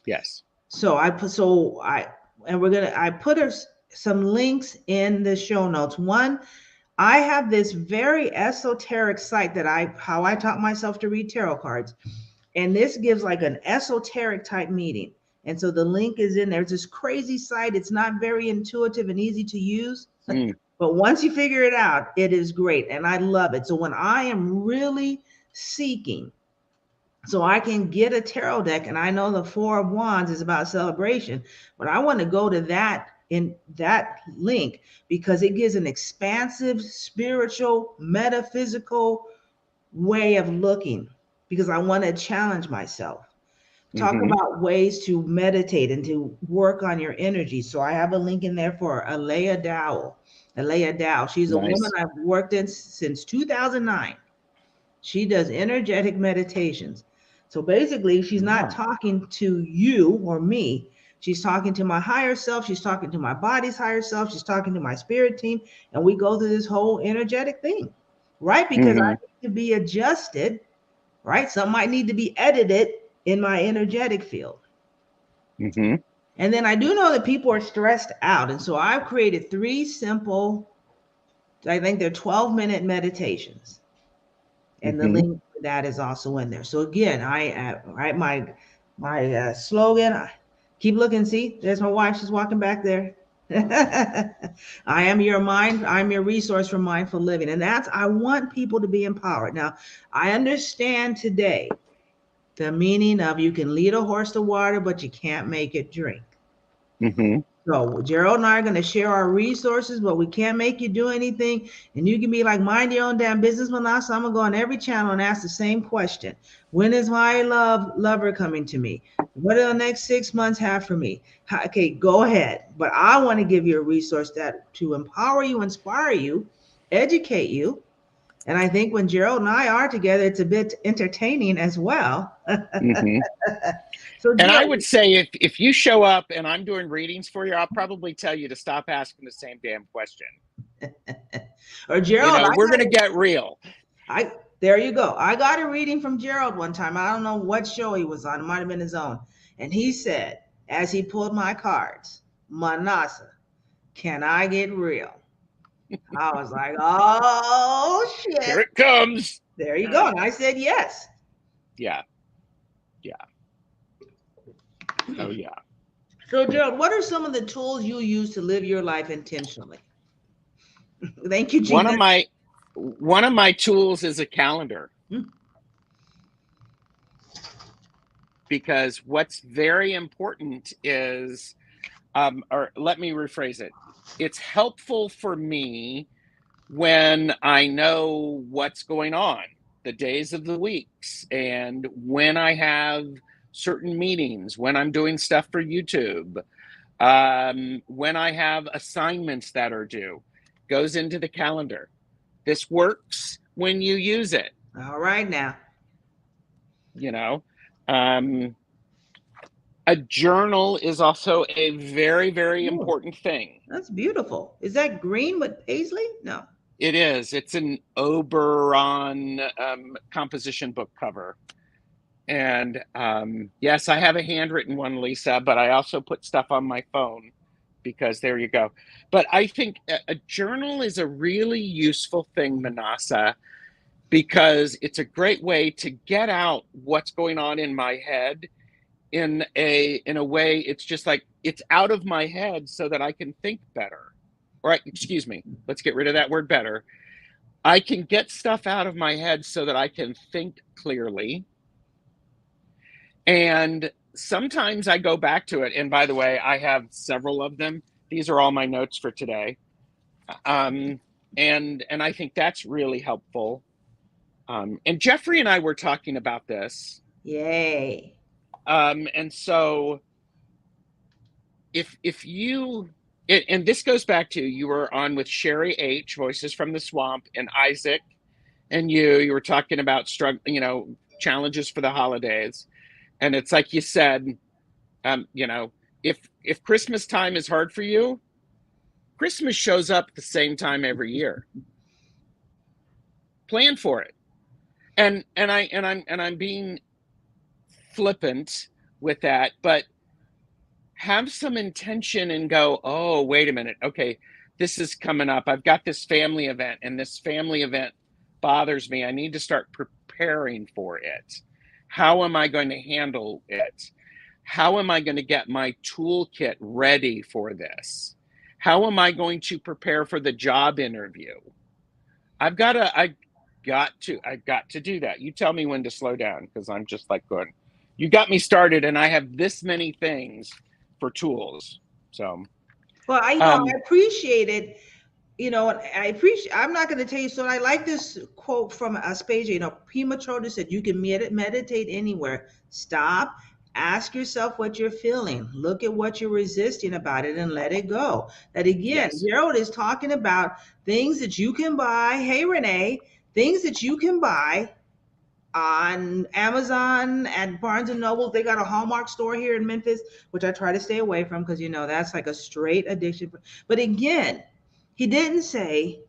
yes. So I put I put some links in the show notes. One, I have this very esoteric site how I taught myself to read tarot cards. And this gives like an esoteric type meeting. And so the link is in there. It's this crazy site. It's not very intuitive and easy to use. But once you figure it out, it is great. And I love it. So when I am really seeking, so I can get a tarot deck, and I know the Four of Wands is about celebration, but I want to go to that in that link because it gives an expansive, spiritual, metaphysical way of looking, because I want to challenge myself. Talk about ways to meditate and to work on your energy. So I have a link in there for Alea Dowell. Alea Dowell. She's a woman I've worked in since 2009. She does energetic meditations. So basically, she's not talking to you or me. She's talking to my higher self. She's talking to my body's higher self. She's talking to my spirit team. And we go through this whole energetic thing, right? Because I need to be adjusted, right? Some might need to be edited in my energetic field. And then I do know that people are stressed out. And so I've created 3 simple, I think they're 12-minute meditations. And the link for that is also in there. So again, my slogan, keep looking, see, there's my wife, she's walking back there. I am your mind, I'm your resource for mindful living. And I want people to be empowered. Now, I understand today the meaning of you can lead a horse to water, but you can't make it drink. So Gerald and I are going to share our resources, but we can't make you do anything. And you can be like, mind your own damn business, Minnassa. I'm going to go on every channel and ask the same question. When is my lover coming to me? What do the next 6 months have for me? Okay, go ahead. But I want to give you a resource to empower you, inspire you, educate you. And I think when Gerald and I are together, it's a bit entertaining as well. So, and I would say if you show up and I'm doing readings for you, I'll probably tell you to stop asking the same damn question. Or Gerald, we're going to get real. There you go. I got a reading from Gerald one time. I don't know what show he was on. It might have been his own. And he said, as he pulled my cards, Minnassa, can I get real? I was like, oh, shit. Here it comes. There you go. And I said, yes. Yeah. Oh, yeah. So, Gerald, what are some of the tools you use to live your life intentionally? Thank you, Gina. One of my tools is a calendar. Because what's very important is, or let me rephrase it. It's helpful for me when I know what's going on, the days of the weeks, and when I have certain meetings, when I'm doing stuff for YouTube, when I have assignments that are due, goes into the calendar. This works when you use it. All right now. A journal is also a very, very important thing. That's beautiful. Is that green with paisley? No. It is. It's an Oberon composition book cover. And yes, I have a handwritten one, Lisa, but I also put stuff on my phone because there you go. But I think a journal is a really useful thing, Minnassa, because it's a great way to get out what's going on in my head in a way. It's just like, it's out of my head so that I can think better. Or excuse me, let's get rid of that word better. I can get stuff out of my head so that I can think clearly. And sometimes I go back to it. And by the way, I have several of them. These are all my notes for today. And I think that's really helpful. And Jeffrey and I were talking about this. Yay. And so if you, and this goes back to, you were on with Sherry H, Voices from the Swamp, and Isaac, and you were talking about challenges for the holidays. And it's like you said, if Christmas time is hard for you, Christmas shows up at the same time every year. Plan for it. And I'm being flippant with that, but have some intention and go, oh, wait a minute. Okay, this is coming up. I've got this family event, and this family event bothers me. I need to start preparing for it. How am I going to handle it? How am I going to get my toolkit ready for this? How am I going to prepare for the job interview? I've got to do that. You tell me when to slow down, because I'm just like, good. You got me started, and I have this many things for tools. So, well, I appreciate it. I'm not going to tell you. So I like this quote from Aspasia. Pema Chodron said, you can meditate anywhere. Stop. Ask yourself what you're feeling. Look at what you're resisting about it and let it go. That again, yes. Gerald is talking about things that you can buy. Hey, Renee, things that you can buy on Amazon and Barnes and Noble. They got a Hallmark store here in Memphis, which I try to stay away from because, that's like a straight addiction. But again, he didn't say,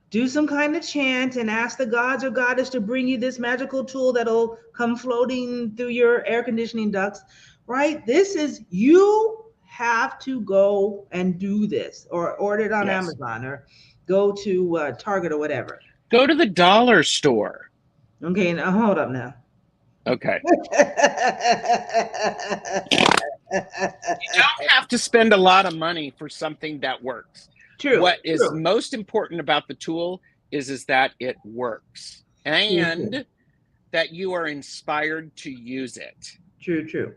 do some kind of chant and ask the gods or goddess to bring you this magical tool that'll come floating through your air conditioning ducts, right? This is, you have to go and do this, or order it on Amazon, or go to Target or whatever. Go to the dollar store. Okay, now hold up now. Okay. You don't have to spend a lot of money for something that works. True. What is most important about the tool is that it works, and that you are inspired to use it. True.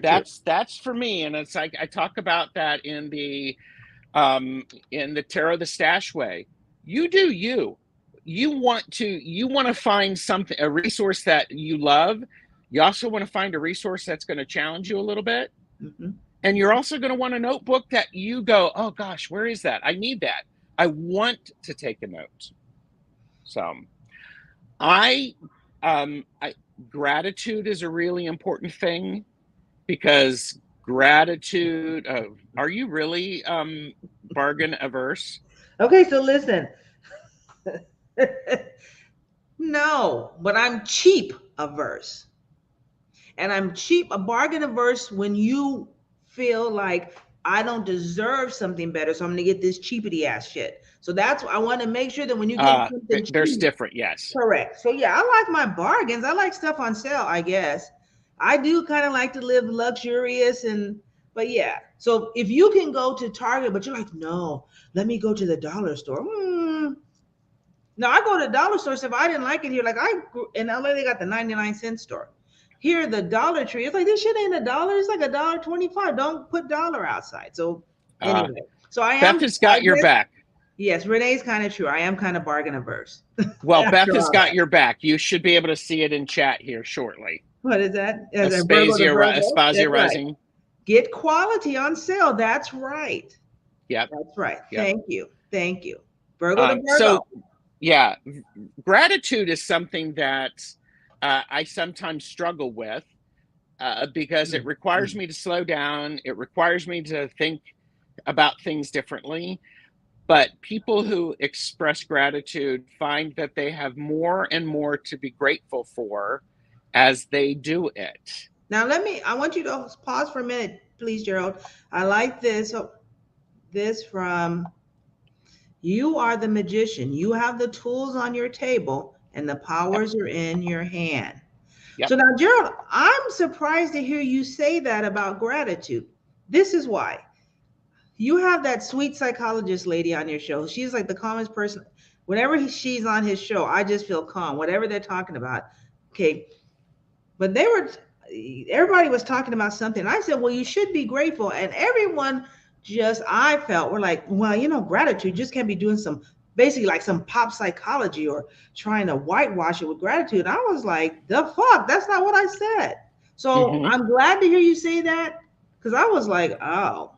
That's for me, and it's like I talk about that in the TartotStache way. You do you. You want to find something, a resource that you love. You also want to find a resource that's going to challenge you a little bit. Mm-hmm. And you're also going to want a notebook that you go, oh gosh, where is that? I need that. I want to take a note. So gratitude is a really important thing, because gratitude, are you really bargain averse? Okay, so listen. No, but I'm cheap averse. And I'm a bargain averse when you feel like I don't deserve something better, so I'm going to get this cheapity ass shit. So that's why I want to make sure that when you get something there's cheap, different, yes. Correct. So yeah, I like my bargains. I like stuff on sale, I guess. I do kind of like to live luxurious, but yeah. So if you can go to Target, but you're like, no, let me go to the dollar store. No, I go to the dollar store. So if I didn't like it here, like in LA, they got the 99-cent store. Here, the Dollar Tree, it's like, this shit ain't $1. It's like $1.25. Don't put dollar outside. So anyway, so I am. Beth has got your back. Yes, Renee's kind of true. I am kind of bargain averse. Well, Beth has got your back. You should be able to see it in chat here shortly. What is that? Aspasia Rising. Right. Get quality on sale. That's right. Yep. That's right. Yep. Thank you. Virgo to Virgo. So, yeah, gratitude is something that I sometimes struggle with because it requires me to slow down. It requires me to think about things differently. But people who express gratitude find that they have more and more to be grateful for as they do it. Now, I want you to pause for a minute, please, Gerald. I like this. This from, you are the magician. You have the tools on your table and the Yep. powers are in your hand. Yep. So now, Gerald, I'm surprised to hear you say that about gratitude. This is why. You have that sweet psychologist lady on your show. She's like the calmest person. Whenever she's on his show, I just feel calm, whatever they're talking about. Okay. But everybody was talking about something. I said, well, you should be grateful. And everyone I felt, were like, well, gratitude just can't be doing basically like some pop psychology or trying to whitewash it with gratitude. I was like, the fuck? That's not what I said. So Hmm. I'm glad to hear you say that, because I was like, oh.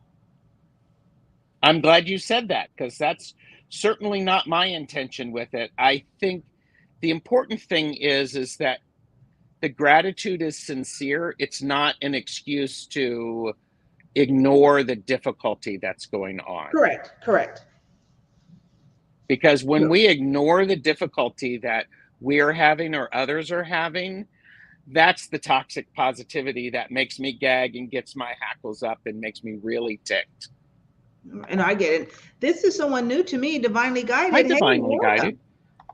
I'm glad you said that, because that's certainly not my intention with it. I think the important thing is that the gratitude is sincere. It's not an excuse to ignore the difficulty that's going on. Correct. Because when we ignore the difficulty that we are having or others are having, that's the toxic positivity that makes me gag and gets my hackles up and makes me really ticked. And I get it. This is someone new to me, divinely Hi, guided. Hey, Divinely welcome. Guided.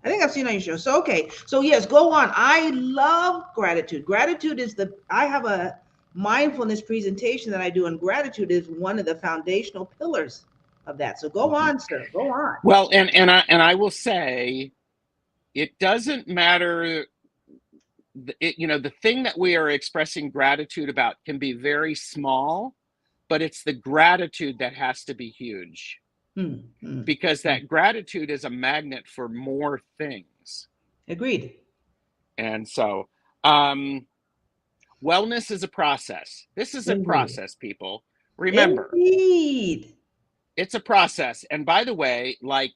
I think I've seen on your show. So, okay. So, yes, go on. I love gratitude. Gratitude is I have a mindfulness presentation that I do, and gratitude is one of the foundational pillars of that. So, go Mhm. on, sir. Go on. Well, and I will say, it doesn't matter. The thing that we are expressing gratitude about can be very small, but it's the gratitude that has to be huge, because that gratitude is a magnet for more things. Agreed. And so, wellness is a process. This is a Indeed. process, people. Remember, Indeed. it's a process. And by the way, like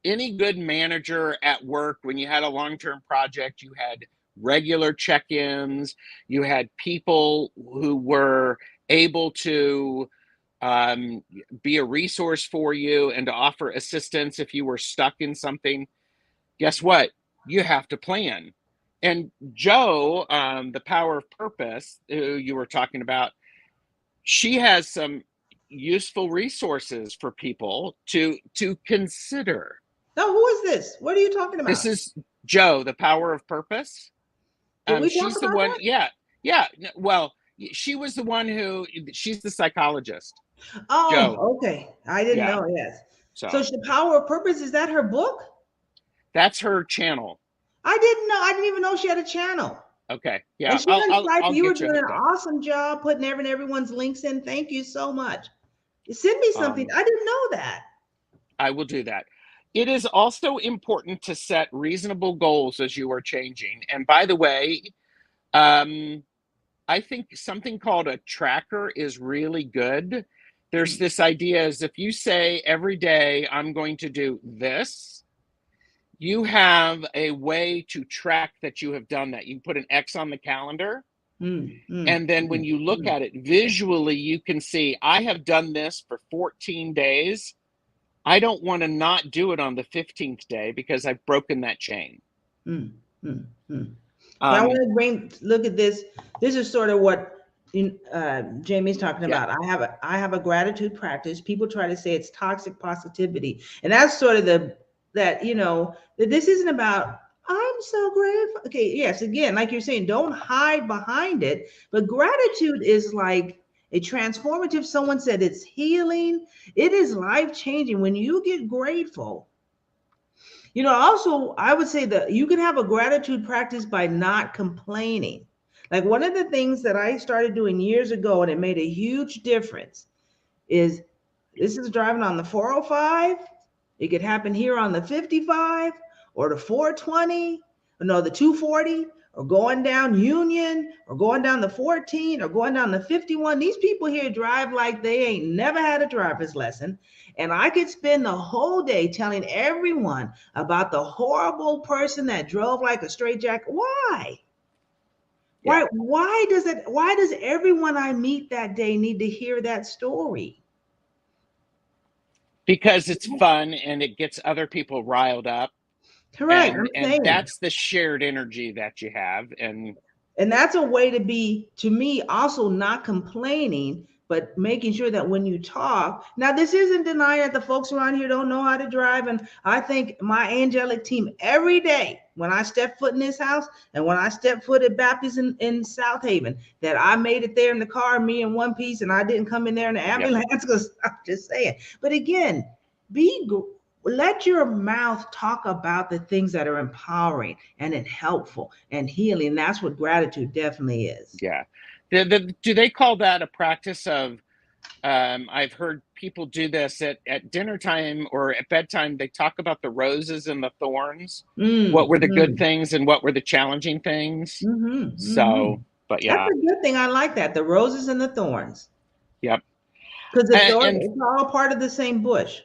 any good manager at work, when you had a long-term project, you had regular check-ins, you had people who were able to be a resource for you and to offer assistance if you were stuck in something. Guess what? You have to plan. And Jo, the power of purpose, who you were talking about, she has some useful resources for people to consider. Now, who is this? What are you talking This about? is Jo, the power of purpose. Did we talk She's the about one. that? Yeah. Well, she was the one who. She's the psychologist. Jo. Oh, okay. I didn't Yeah. know. Yes. So, So the power of purpose, is that her book? that's her channel. I didn't know. I didn't even know she had a channel. Okay. And Yeah. she I'll done I'll type. I'll You were get you doing an hooked up. awesome job putting everyone's links in. Thank you so much. Send me something. I didn't know that. I will do that. It is also important to set reasonable goals as you are changing. And by the way, I think something called a tracker is really good. There's this idea is if you say every day I'm going to do this, you have a way to track that you have done that. You can put an X on the calendar. And then when you look at it visually, you can see I have done this for 14 days. I don't want to not do it on the 15th day because I've broken that chain. I want to look at this. This is sort of what Jamie's talking Yeah. about. I have a gratitude practice. People try to say it's toxic positivity, and that's sort of that that this isn't about I'm so grateful. Okay, yes, again, like you're saying, don't hide behind it. But gratitude is like a transformative. Someone said it's healing. It is life changing when you get grateful. Also, I would say that you can have a gratitude practice by not complaining. Like one of the things that I started doing years ago, and it made a huge difference, is this is driving on the 405. It could happen here on the 55 or the 420, or no, the 240, or going down Union, or going down the 14, or going down the 51. These people here drive like they ain't never had a driver's lesson. And I could spend the whole day telling everyone about the horrible person that drove like a straitjacket. Why? Yeah. Why does everyone I meet that day need to hear that story? Because it's fun and it gets other people riled up. Correct. I'm And saying. that's the shared energy that you have. And that's a way to be, to me, also not complaining, but making sure that when you talk, now this isn't denying that the folks around here don't know how to drive. And I think my angelic team every day when I step foot in this house and when I step foot at Baptist in South Haven, that I made it there in the car, me in one piece, and I didn't come in there in the ambulance, because I'm just saying. But again, let your mouth talk about the things that are empowering and helpful and healing. That's what gratitude definitely is. Yeah. Do they call that a practice of, I've heard people do this at dinner time or at bedtime. They talk about the roses and the thorns. What were the good things and what were the challenging things? So, but yeah. That's a good thing. I like that. The roses and the thorns. Yep. Because it's all part of the same bush.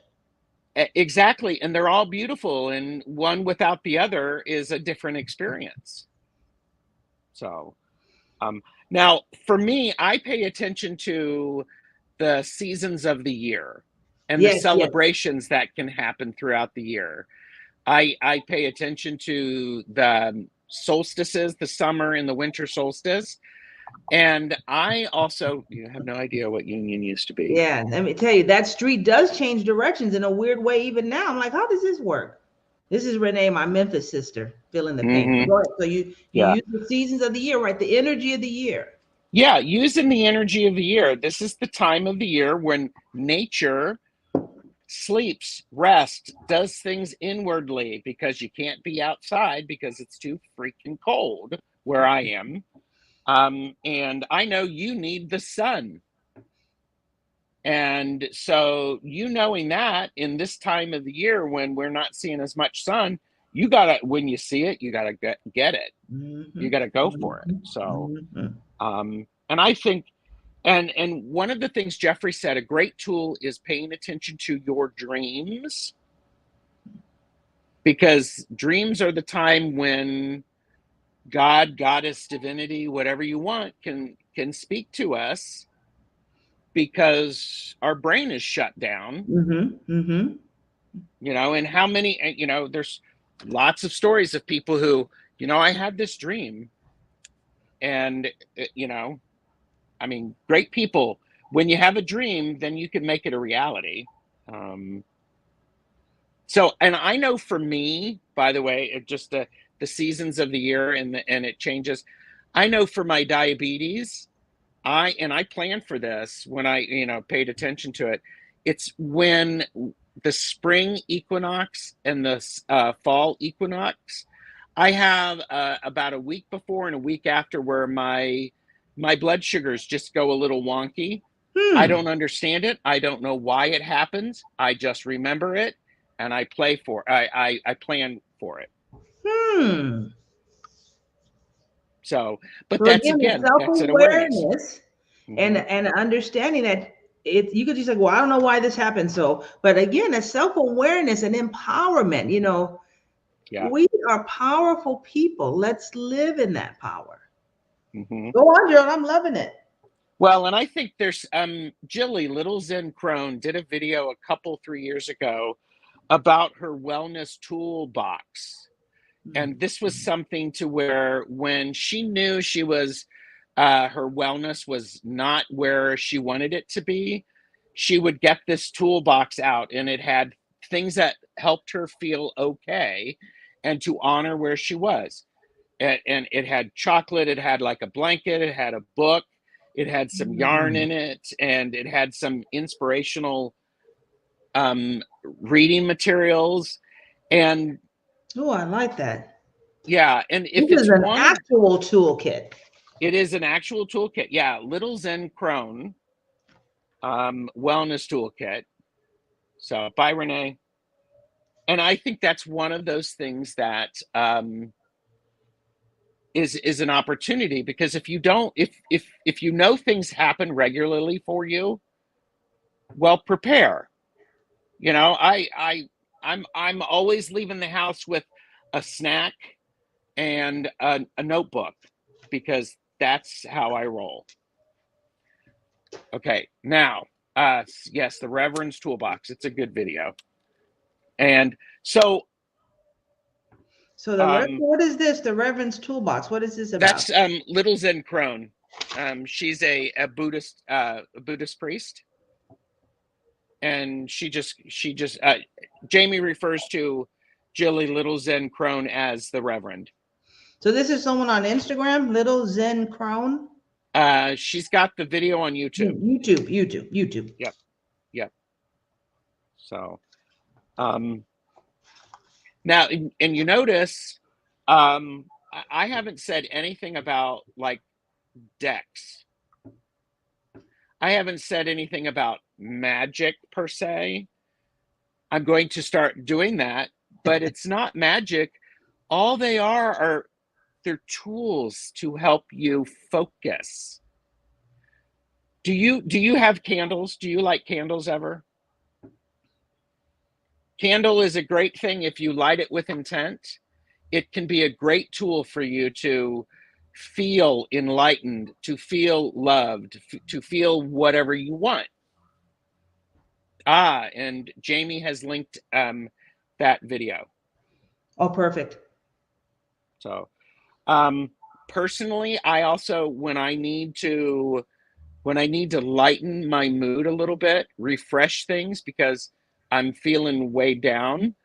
Exactly. And they're all beautiful, and one without the other is a different experience. So, now for me, I pay attention to the seasons of the year and the celebrations that can happen throughout the year. I pay attention to the solstices, the summer and the winter solstice. And I also, you have no idea what Union used to be. Yeah, let me tell you, that street does change directions in a weird way even now. I'm like, how does this work? This is Renee, my Memphis sister, feeling the pain. Go ahead. So you use the seasons of the year, right? The energy of the year. Yeah, using the energy of the year. This is the time of the year when nature sleeps, rests, does things inwardly, because you can't be outside because it's too freaking cold where I am. And I know you need the sun. And so knowing that in this time of the year when we're not seeing as much sun, you gotta, when you see it, you gotta get it. You gotta go for it. So, and I think, and one of the things Jeffrey said, a great tool is paying attention to your dreams, because dreams are the time when God, goddess, divinity, whatever you want, can speak to us, because our brain is shut down. You know, and how many, you know, there's lots of stories of people who, you know, I had this dream, and, you know, I mean, great people, when you have a dream, then you can make it a reality. So, and I know for me, by the way, it just the seasons of the year and it changes. I know for my diabetes, I planned for this when I, you know, paid attention to it. It's when the spring equinox and the fall equinox, I have about a week before and a week after where my blood sugars just go a little wonky. I don't understand it. I don't know why it happens. I just remember it and I plan for it. So, but that's again, that's an awareness. And understanding that you could just like, well, I don't know why this happened. So, but again, a self-awareness and empowerment, you know, we are powerful people. Let's live in that power. Go on, Gerald. I'm loving it. Well, and I think there's Jilly, Little Zen Crone, did a video a 3 years ago about her wellness toolbox. And this was something to where when she knew she was her wellness was not where she wanted it to be, she would get this toolbox out, and it had things that helped her feel okay and to honor where she was. And it had chocolate, it had like a blanket, it had a book, it had some yarn in it, and it had some inspirational reading materials. And oh, I like that. Yeah, and if this is an actual toolkit. It is an actual toolkit. Yeah, Little Zen Crone wellness toolkit. So bye, Renee. And I think that's one of those things that is an opportunity, because if you don't, if you know things happen regularly for you, well, prepare. You know, I'm always leaving the house with a snack and a notebook, because that's how I roll. Okay, now, yes, the Reverend's Toolbox. It's a good video. And so what is this? The Reverend's Toolbox. What is this about? That's Little Zen Crone. She's a Buddhist priest, and she just Jamie refers to Jilly Little Zen Crone as the Reverend. So this is someone on Instagram, Little Zen Crone. She's got the video on YouTube. YouTube. Yep. So, now, and you notice, I haven't said anything about like decks. I haven't said anything about magic per se. I'm going to start doing that, but it's not magic. All they are they're tools to help you focus. Do you have candles? Do you light candles ever? Candle is a great thing if you light it with intent. It can be a great tool for you to feel enlightened, to feel loved, to feel whatever you want. And Jamie has linked that video. Oh, perfect. So, personally, I also, when I need to lighten my mood a little bit, refresh things because I'm feeling way down,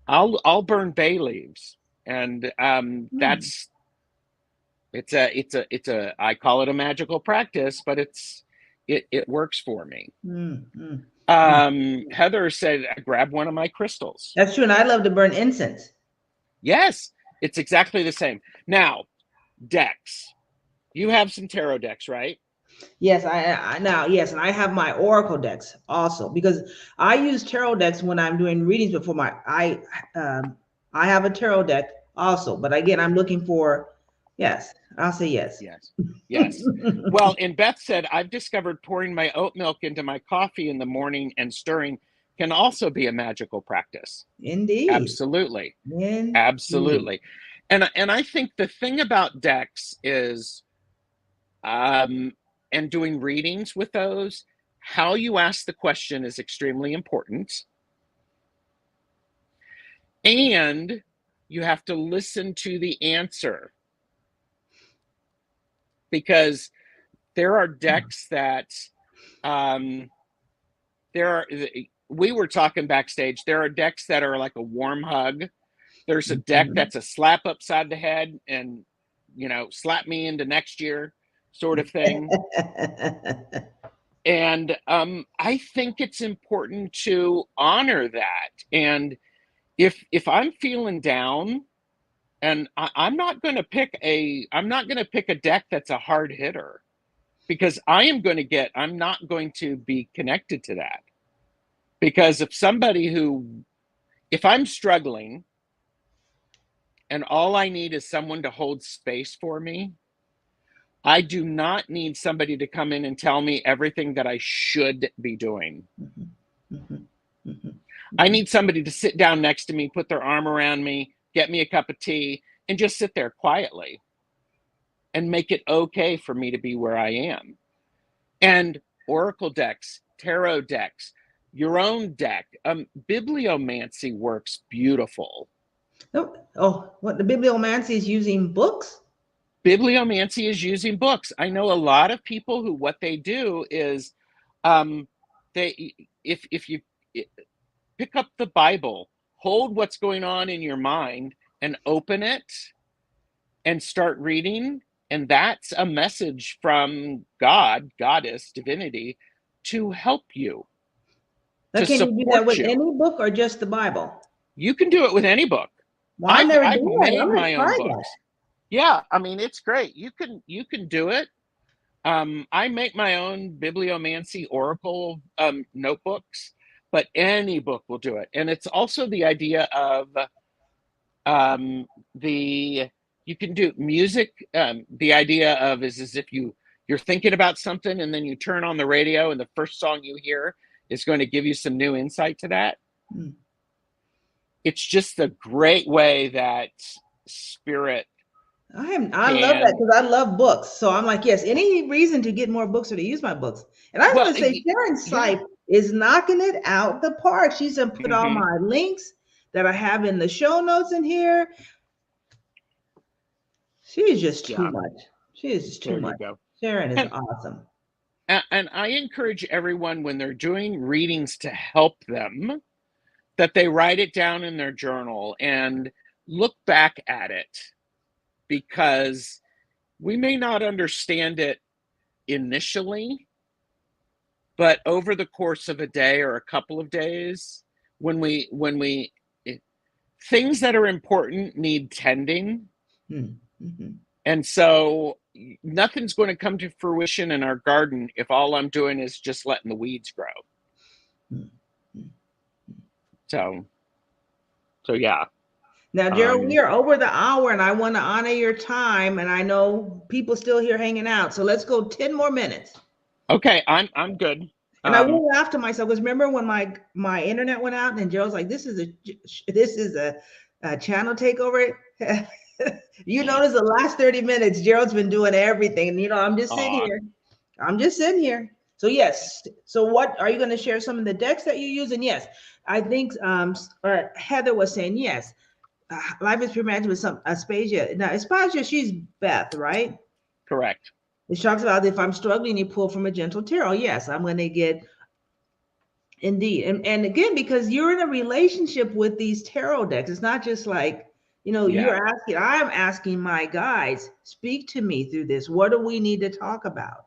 I'll burn bay leaves, and that's it's a I call it a magical practice, but it works for me. Heather said, grab one of my crystals. That's true, and I love to burn incense. Yes, it's exactly the same. Now, decks. You have some tarot decks, right? Yes, yes, and I have my oracle decks also, because I use tarot decks when I'm doing readings before I have a tarot deck also, but again, I'm looking for, yes, I'll say yes. Yes. Well, and Beth said, I've discovered pouring my oat milk into my coffee in the morning and stirring can also be a magical practice. Indeed. Absolutely. Indeed. Absolutely. And I think the thing about decks is, and doing readings with those, how you ask the question is extremely important. And you have to listen to the answer. Because there are decks that, we were talking backstage, there are decks that are like a warm hug. There's a deck that's a slap upside the head and, slap me into next year sort of thing. And I think it's important to honor that. And if I'm feeling down, and I'm not going to pick a deck that's a hard hitter, because I'm not going to be connected to that. Because if I'm struggling and all I need is someone to hold space for me, I do not need somebody to come in and tell me everything that I should be doing. I need somebody to sit down next to me, put their arm around me, get me a cup of tea, and just sit there quietly and make it okay for me to be where I am. And oracle decks, tarot decks, your own deck, bibliomancy works beautiful. Oh, what, the bibliomancy is using books? Bibliomancy is using books. I know a lot of people who, what they do is, if you pick up the Bible, hold what's going on in your mind and open it and start reading. And that's a message from God, goddess, divinity, to help you. Now, can you do that with any book or just the Bible? You can do it with any book. Well, I've made my own books. Yeah, I mean, it's great. You can do it. I make my own bibliomancy oracle notebooks, but any book will do it. And it's also the idea of you can do music. The idea of is as if you're thinking about something and then you turn on the radio and the first song you hear is going to give you some new insight to that. It's just a great way that spirit. I love that, because I love books. So I'm like, yes, any reason to get more books or to use my books. And I was going to say, Sharon Sipe is knocking it out the park. She's going to put all my links that I have in the show notes in here. She's just too much. She is just too much. Sharon is And awesome. and I encourage everyone when they're doing readings to help them that they write it down in their journal and look back at it, because we may not understand it initially, but over the course of a day or a couple of days, when we things that are important need tending. Mm-hmm. And so nothing's going to come to fruition in our garden if all I'm doing is just letting the weeds grow. Mm-hmm. So yeah. Now, Gerald, we are over the hour and I want to honor your time. And I know people still here hanging out. So let's go 10 more minutes. Okay, I'm good. And I will laugh to myself because remember when my internet went out and Gerald's like, this is a channel takeover. You notice the last 30 minutes, Gerald's been doing everything. And, you know, I'm just sitting here. I'm just sitting here. So yes. So what are you going to share some of the decks that you use? And yes, I think Heather was saying, yes, life is prematched with some Aspasia. Now, Aspasia, she's Beth, right? Correct. It talks about if I'm struggling, you pull from a gentle tarot. Yes, I'm going to get indeed. And again, because you're in a relationship with these tarot decks, it's not just like, you know, you're asking, I'm asking my guides, speak to me through this. What do we need to talk about?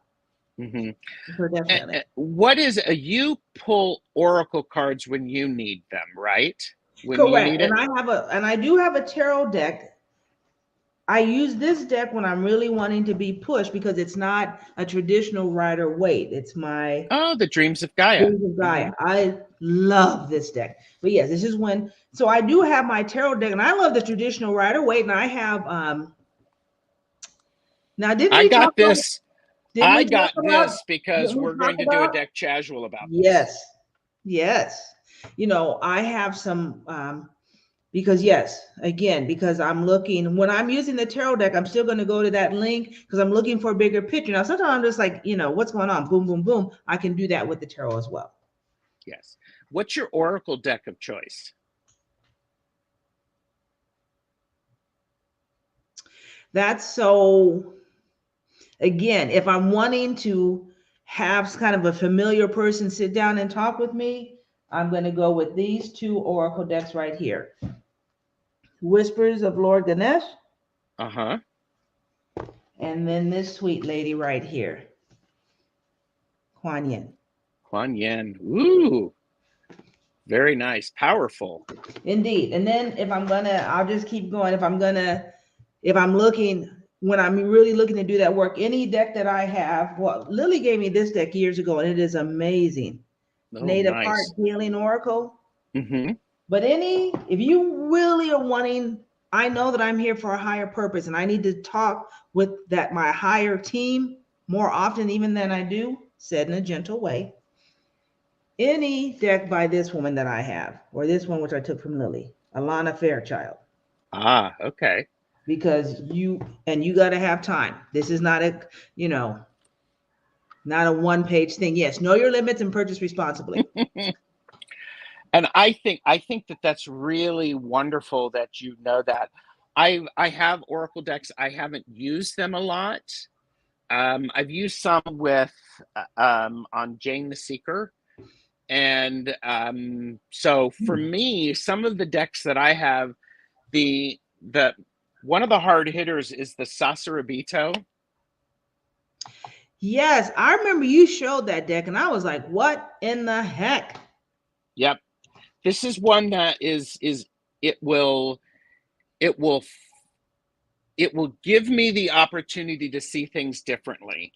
Mm-hmm. So definitely. What is you pull oracle cards when you need them, right? When Correct. you need and I do have a tarot deck. I use this deck when I'm really wanting to be pushed because it's not a traditional Rider-Waite. It's my the Dreams of Gaia. Dreams of Gaia. Mm-hmm. I love this deck. But yes, this is when, so I do have my tarot deck and I love the traditional Rider-Waite, and I have now didn't we talk about this? I got this because we're going to do a deck casual about this. Yes. You know, I have some because yes, again, because I'm looking, when I'm using the tarot deck, I'm still going to go to that link because I'm looking for a bigger picture. Now, sometimes I'm just like, you know, what's going on? Boom, boom, boom. I can do that with the tarot as well. Yes. What's your oracle deck of choice? That's so, again, if I'm wanting to have kind of a familiar person sit down and talk with me, I'm going to go with these two oracle decks right here. Whispers of Lord Ganesh. Uh-huh. And then this sweet lady right here, Kuan Yin. Kuan Yin. Ooh. Very nice. Powerful. Indeed. And then if I'm gonna, I'll just keep going. If I'm looking, when I'm really looking to do that work, any deck that I have, well, Lily gave me this deck years ago and it is amazing. Native Heart Healing Oracle. Mm-hmm. But if you really are wanting, I know that I'm here for a higher purpose and I need to talk with my higher team more often even than I do, said in a gentle way. Any deck by this woman that I have, or this one which I took from Lily, Alana Fairchild. Ah, okay. Because you got to have time. This is not not a one-page thing. Yes, know your limits and purchase responsibly. And I think that that's really wonderful that you know that. I have oracle decks. I haven't used them a lot. I've used some with on Jane the Seeker. And so for me, some of the decks that I have, the one of the hard hitters is the Sasarabito. Yes, I remember you showed that deck and I was like, what in the heck? Yep. This is one that it will give me the opportunity to see things differently.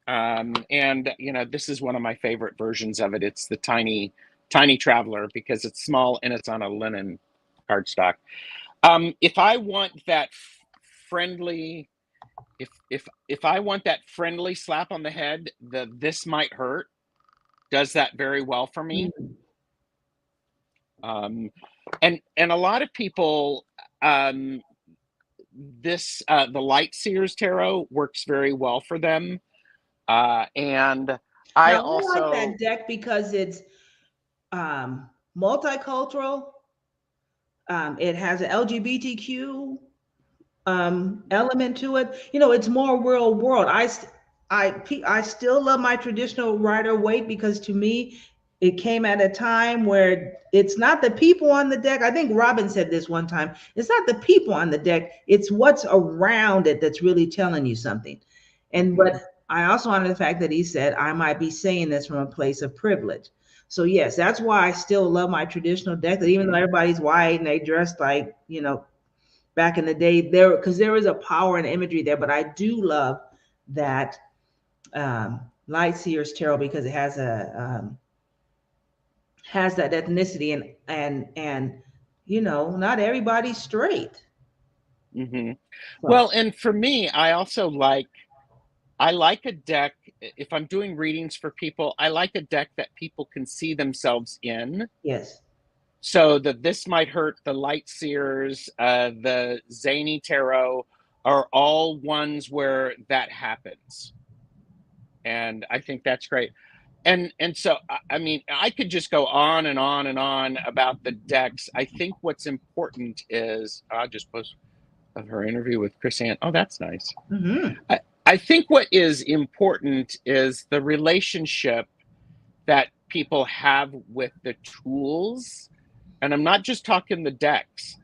And you know, this is one of my favorite versions of it. It's the tiny traveler because it's small and it's on a linen cardstock. If I want that friendly, if I want that friendly slap on the head, this might hurt does that very well for me. And a lot of people, the Light Seers Tarot works very well for them. And I also like that deck because it's multicultural. It has an LGBTQ element to it. You know, it's more real world. I still love my traditional Rider Waite because to me, it came at a time where it's not the people on the deck. I think Robin said this one time. It's not the people on the deck. It's what's around it that's really telling you something. And Mhm. but I also honor the fact that he said I might be saying this from a place of privilege. So yes, that's why I still love my traditional deck. That even though everybody's white and they dress like, back in the day, there, because there is a power and imagery there. But I do love that light seers tarot because it has that ethnicity, and not everybody's straight. Hmm. So Well, and for me, I like a deck. If I'm doing readings for people, I like a deck that people can see themselves in. yes, So that this might hurt the light seers, the zany tarot are all ones where that happens, and I think that's great. And so I mean, I could just go on and on and on about the decks. I think what's important is I just post of her interview with Chris Ann. Oh, that's nice. hmm I think what is important is the relationship that people have with the tools. And I'm not just talking the decks.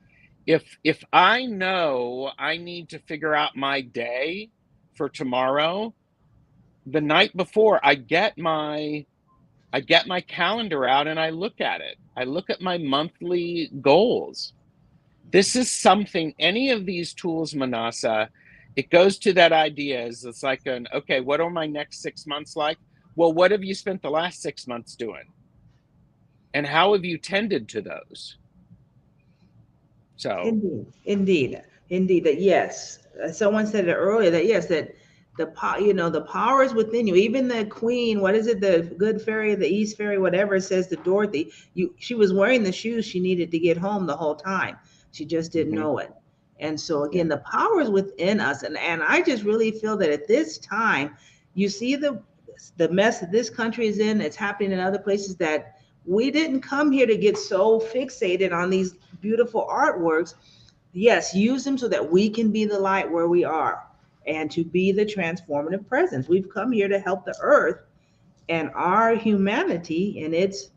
If I know I need to figure out my day for tomorrow, the night before I get my calendar out and I look at it. I look at my monthly goals. This is something, any of these tools, Manasa, it goes to that idea is it's like okay, what are my next 6 months like? Well, what have you spent the last 6 months doing? And how have you tended to those? So, indeed, indeed. That yes, someone said it earlier. That yes, that the power is within you. Even the queen, what is it, the good fairy, the east fairy, whatever it says to Dorothy, she was wearing the shoes she needed to get home the whole time. She just didn't mhm, know it. And so yeah. again, the power is within us. And I just really feel that at this time, you see the mess that this country is in, it's happening in other places, that we didn't come here to get so fixated on these beautiful artworks. Yes, use them so that we can be the light where we are and to be the transformative presence. We've come here to help the earth and our humanity in its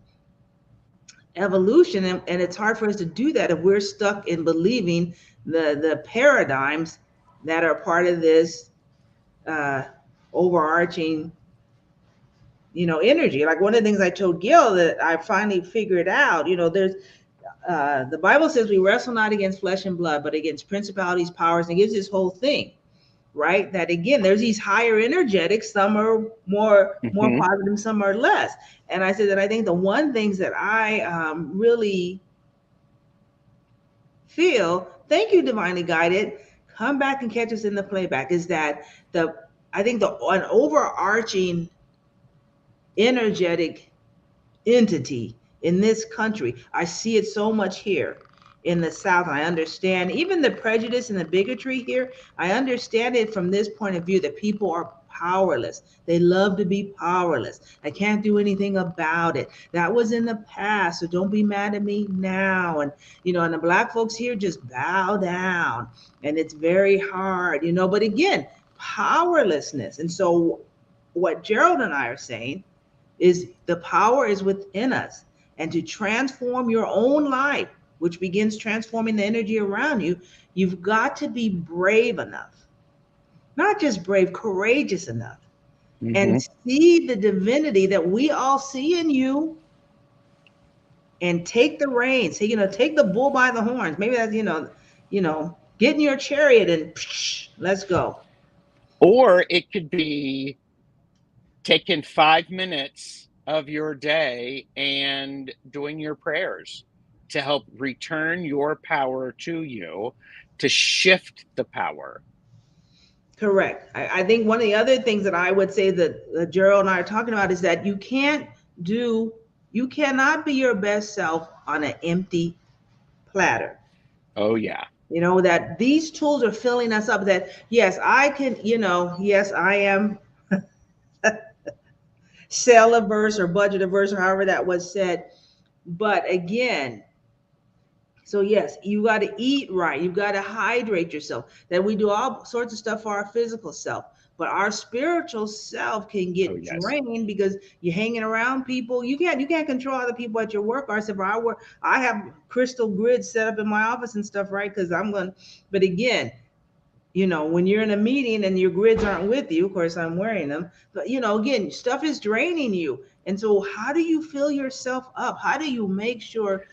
evolution. And it's hard for us to do that if we're stuck in believing the paradigms that are part of this uh, overarching energy. Like one of the things I told Gil that I finally figured out, there's the Bible says we wrestle not against flesh and blood, but against principalities, powers, and it gives this whole thing, right? That again, there's these higher energetics. Some are more Mhm. positive, some are less. And I said that I think the one things that I really feel, thank you, divinely guided, come back and catch us in the playback, is that the I think the an overarching energetic entity in this country. I see it so much here in the South. I understand even the prejudice and the bigotry here. I understand it from this point of view that people are powerless. They love to be powerless. I can't do anything about it. That was in the past, so don't be mad at me now. And the black folks here just bow down, and it's very hard. But again, powerlessness. And so, what Gerald and I are saying is the power is within us, and to transform your own life, which begins transforming the energy around you, you've got to be brave enough, not just brave, courageous enough, and Mhm. see the divinity that we all see in you, and take the reins. Take the bull by the horns. Maybe that's get in your chariot and let's go. Or it could be taking 5 minutes of your day and doing your prayers to help return your power to you, to shift the power. Correct. I think one of the other things that I would say that Gerald and I are talking about is that you cannot be your best self on an empty platter. Oh, yeah. That these tools are filling us up. That yes, I can, yes, I am sell averse or budget averse or however that was said. But again, So yes, you got to eat right. You got to hydrate yourself. That we do all sorts of stuff for our physical self, but our spiritual self can Oh, get yes. drained because you're hanging around people. You can't control other people at your work. Or if I work, I have crystal grids set up in my office and stuff, right? Because I'm going. But again, when you're in a meeting and your grids aren't with you, of course I'm wearing them, but again, stuff is draining you. And so how do you fill yourself up? How do you make sure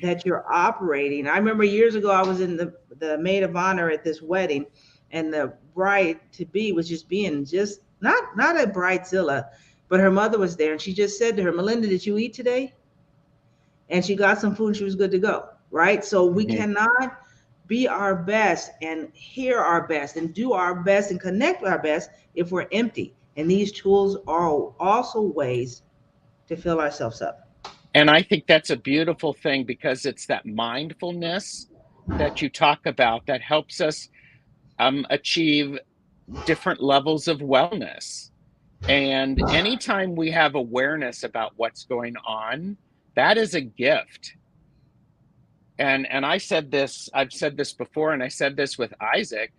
that you're operating? I remember years ago I was in the maid of honor at this wedding, and the bride to be was just being just not a bridezilla, but her mother was there, and she just said to her, Melinda, did you eat today? And she got some food and she was good to go, right? So we Mhm. cannot be our best and hear our best and do our best and connect with our best if we're empty. And these tools are also ways to fill ourselves up. And I think that's a beautiful thing, because it's that mindfulness that you talk about that helps us achieve different levels of wellness. And anytime we have awareness about what's going on, that is a gift. And I've said this before, and I said this with Isaac.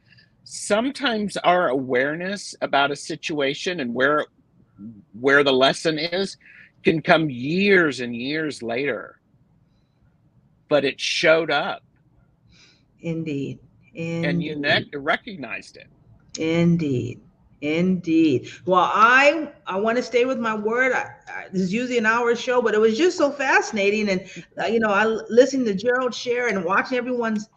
Sometimes our awareness about a situation and where the lesson is can come years and years later, but it showed up Indeed. and you Indeed. recognized it. Indeed. Indeed. Well, I want to stay with my word. This is usually an hour show, but it was just so fascinating. And I listened to Gerald share and watching everyone's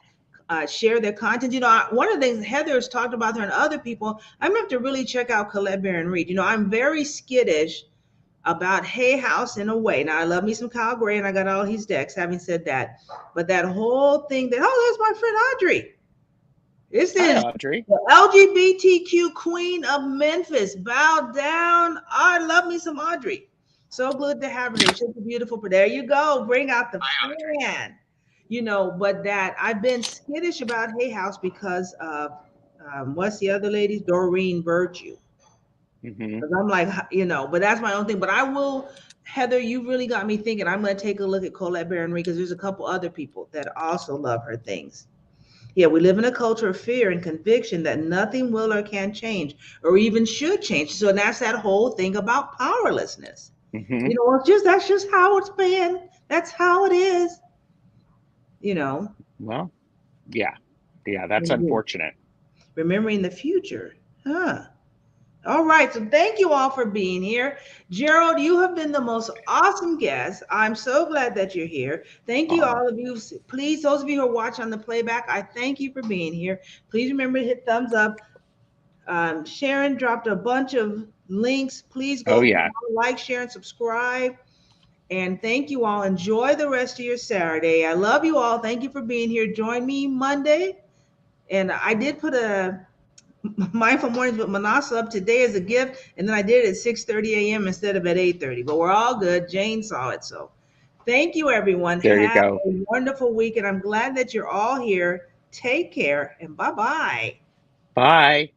share their content. One of the things Heather has talked about her and other people, I'm gonna have to really check out Colette Baron Reed. I'm very skittish about Hay House in a way. Now I love me some Kyle Gray and I got all his decks, having said that. But that whole thing that, oh, there's my friend Audrey. This Hi, is Audrey. the LGBTQ queen of Memphis. Bow down. I love me some Audrey. So good to have her here. She's beautiful. But there you go. Bring out the fan. But that I've been skittish about Hay House because of what's the other lady's? Doreen Virtue. Mm-hmm. Because I'm like, but that's my own thing. But I will, Heather, you really got me thinking. I'm going to take a look at Colette Baron Reed because there's a couple other people that also love her things. Yeah, we live in a culture of fear and conviction that nothing will or can change or even should change. So that's that whole thing about powerlessness. Mm-hmm. That's just how it's been. That's how it is. Well, yeah, that's unfortunate. Remembering the future. Huh. All right. So thank you all for being here. Gerald, you have been the most awesome guest. I'm so glad that you're here. Thank you, all of you. Please, those of you who are watching on the playback, I thank you for being here. Please remember to hit thumbs up. Sharon dropped a bunch of links. Please go like, share, and subscribe. And thank you all. Enjoy the rest of your Saturday. I love you all. Thank you for being here. Join me Monday. And I did put a Mindful Mornings with Minnassa up today as a gift, and then I did it at 6:30 a.m. instead of at 8:30. But we're all good. Jane saw it. So thank you, everyone. There you Have go. a wonderful week, and I'm glad that you're all here. Take care, and bye-bye. Bye.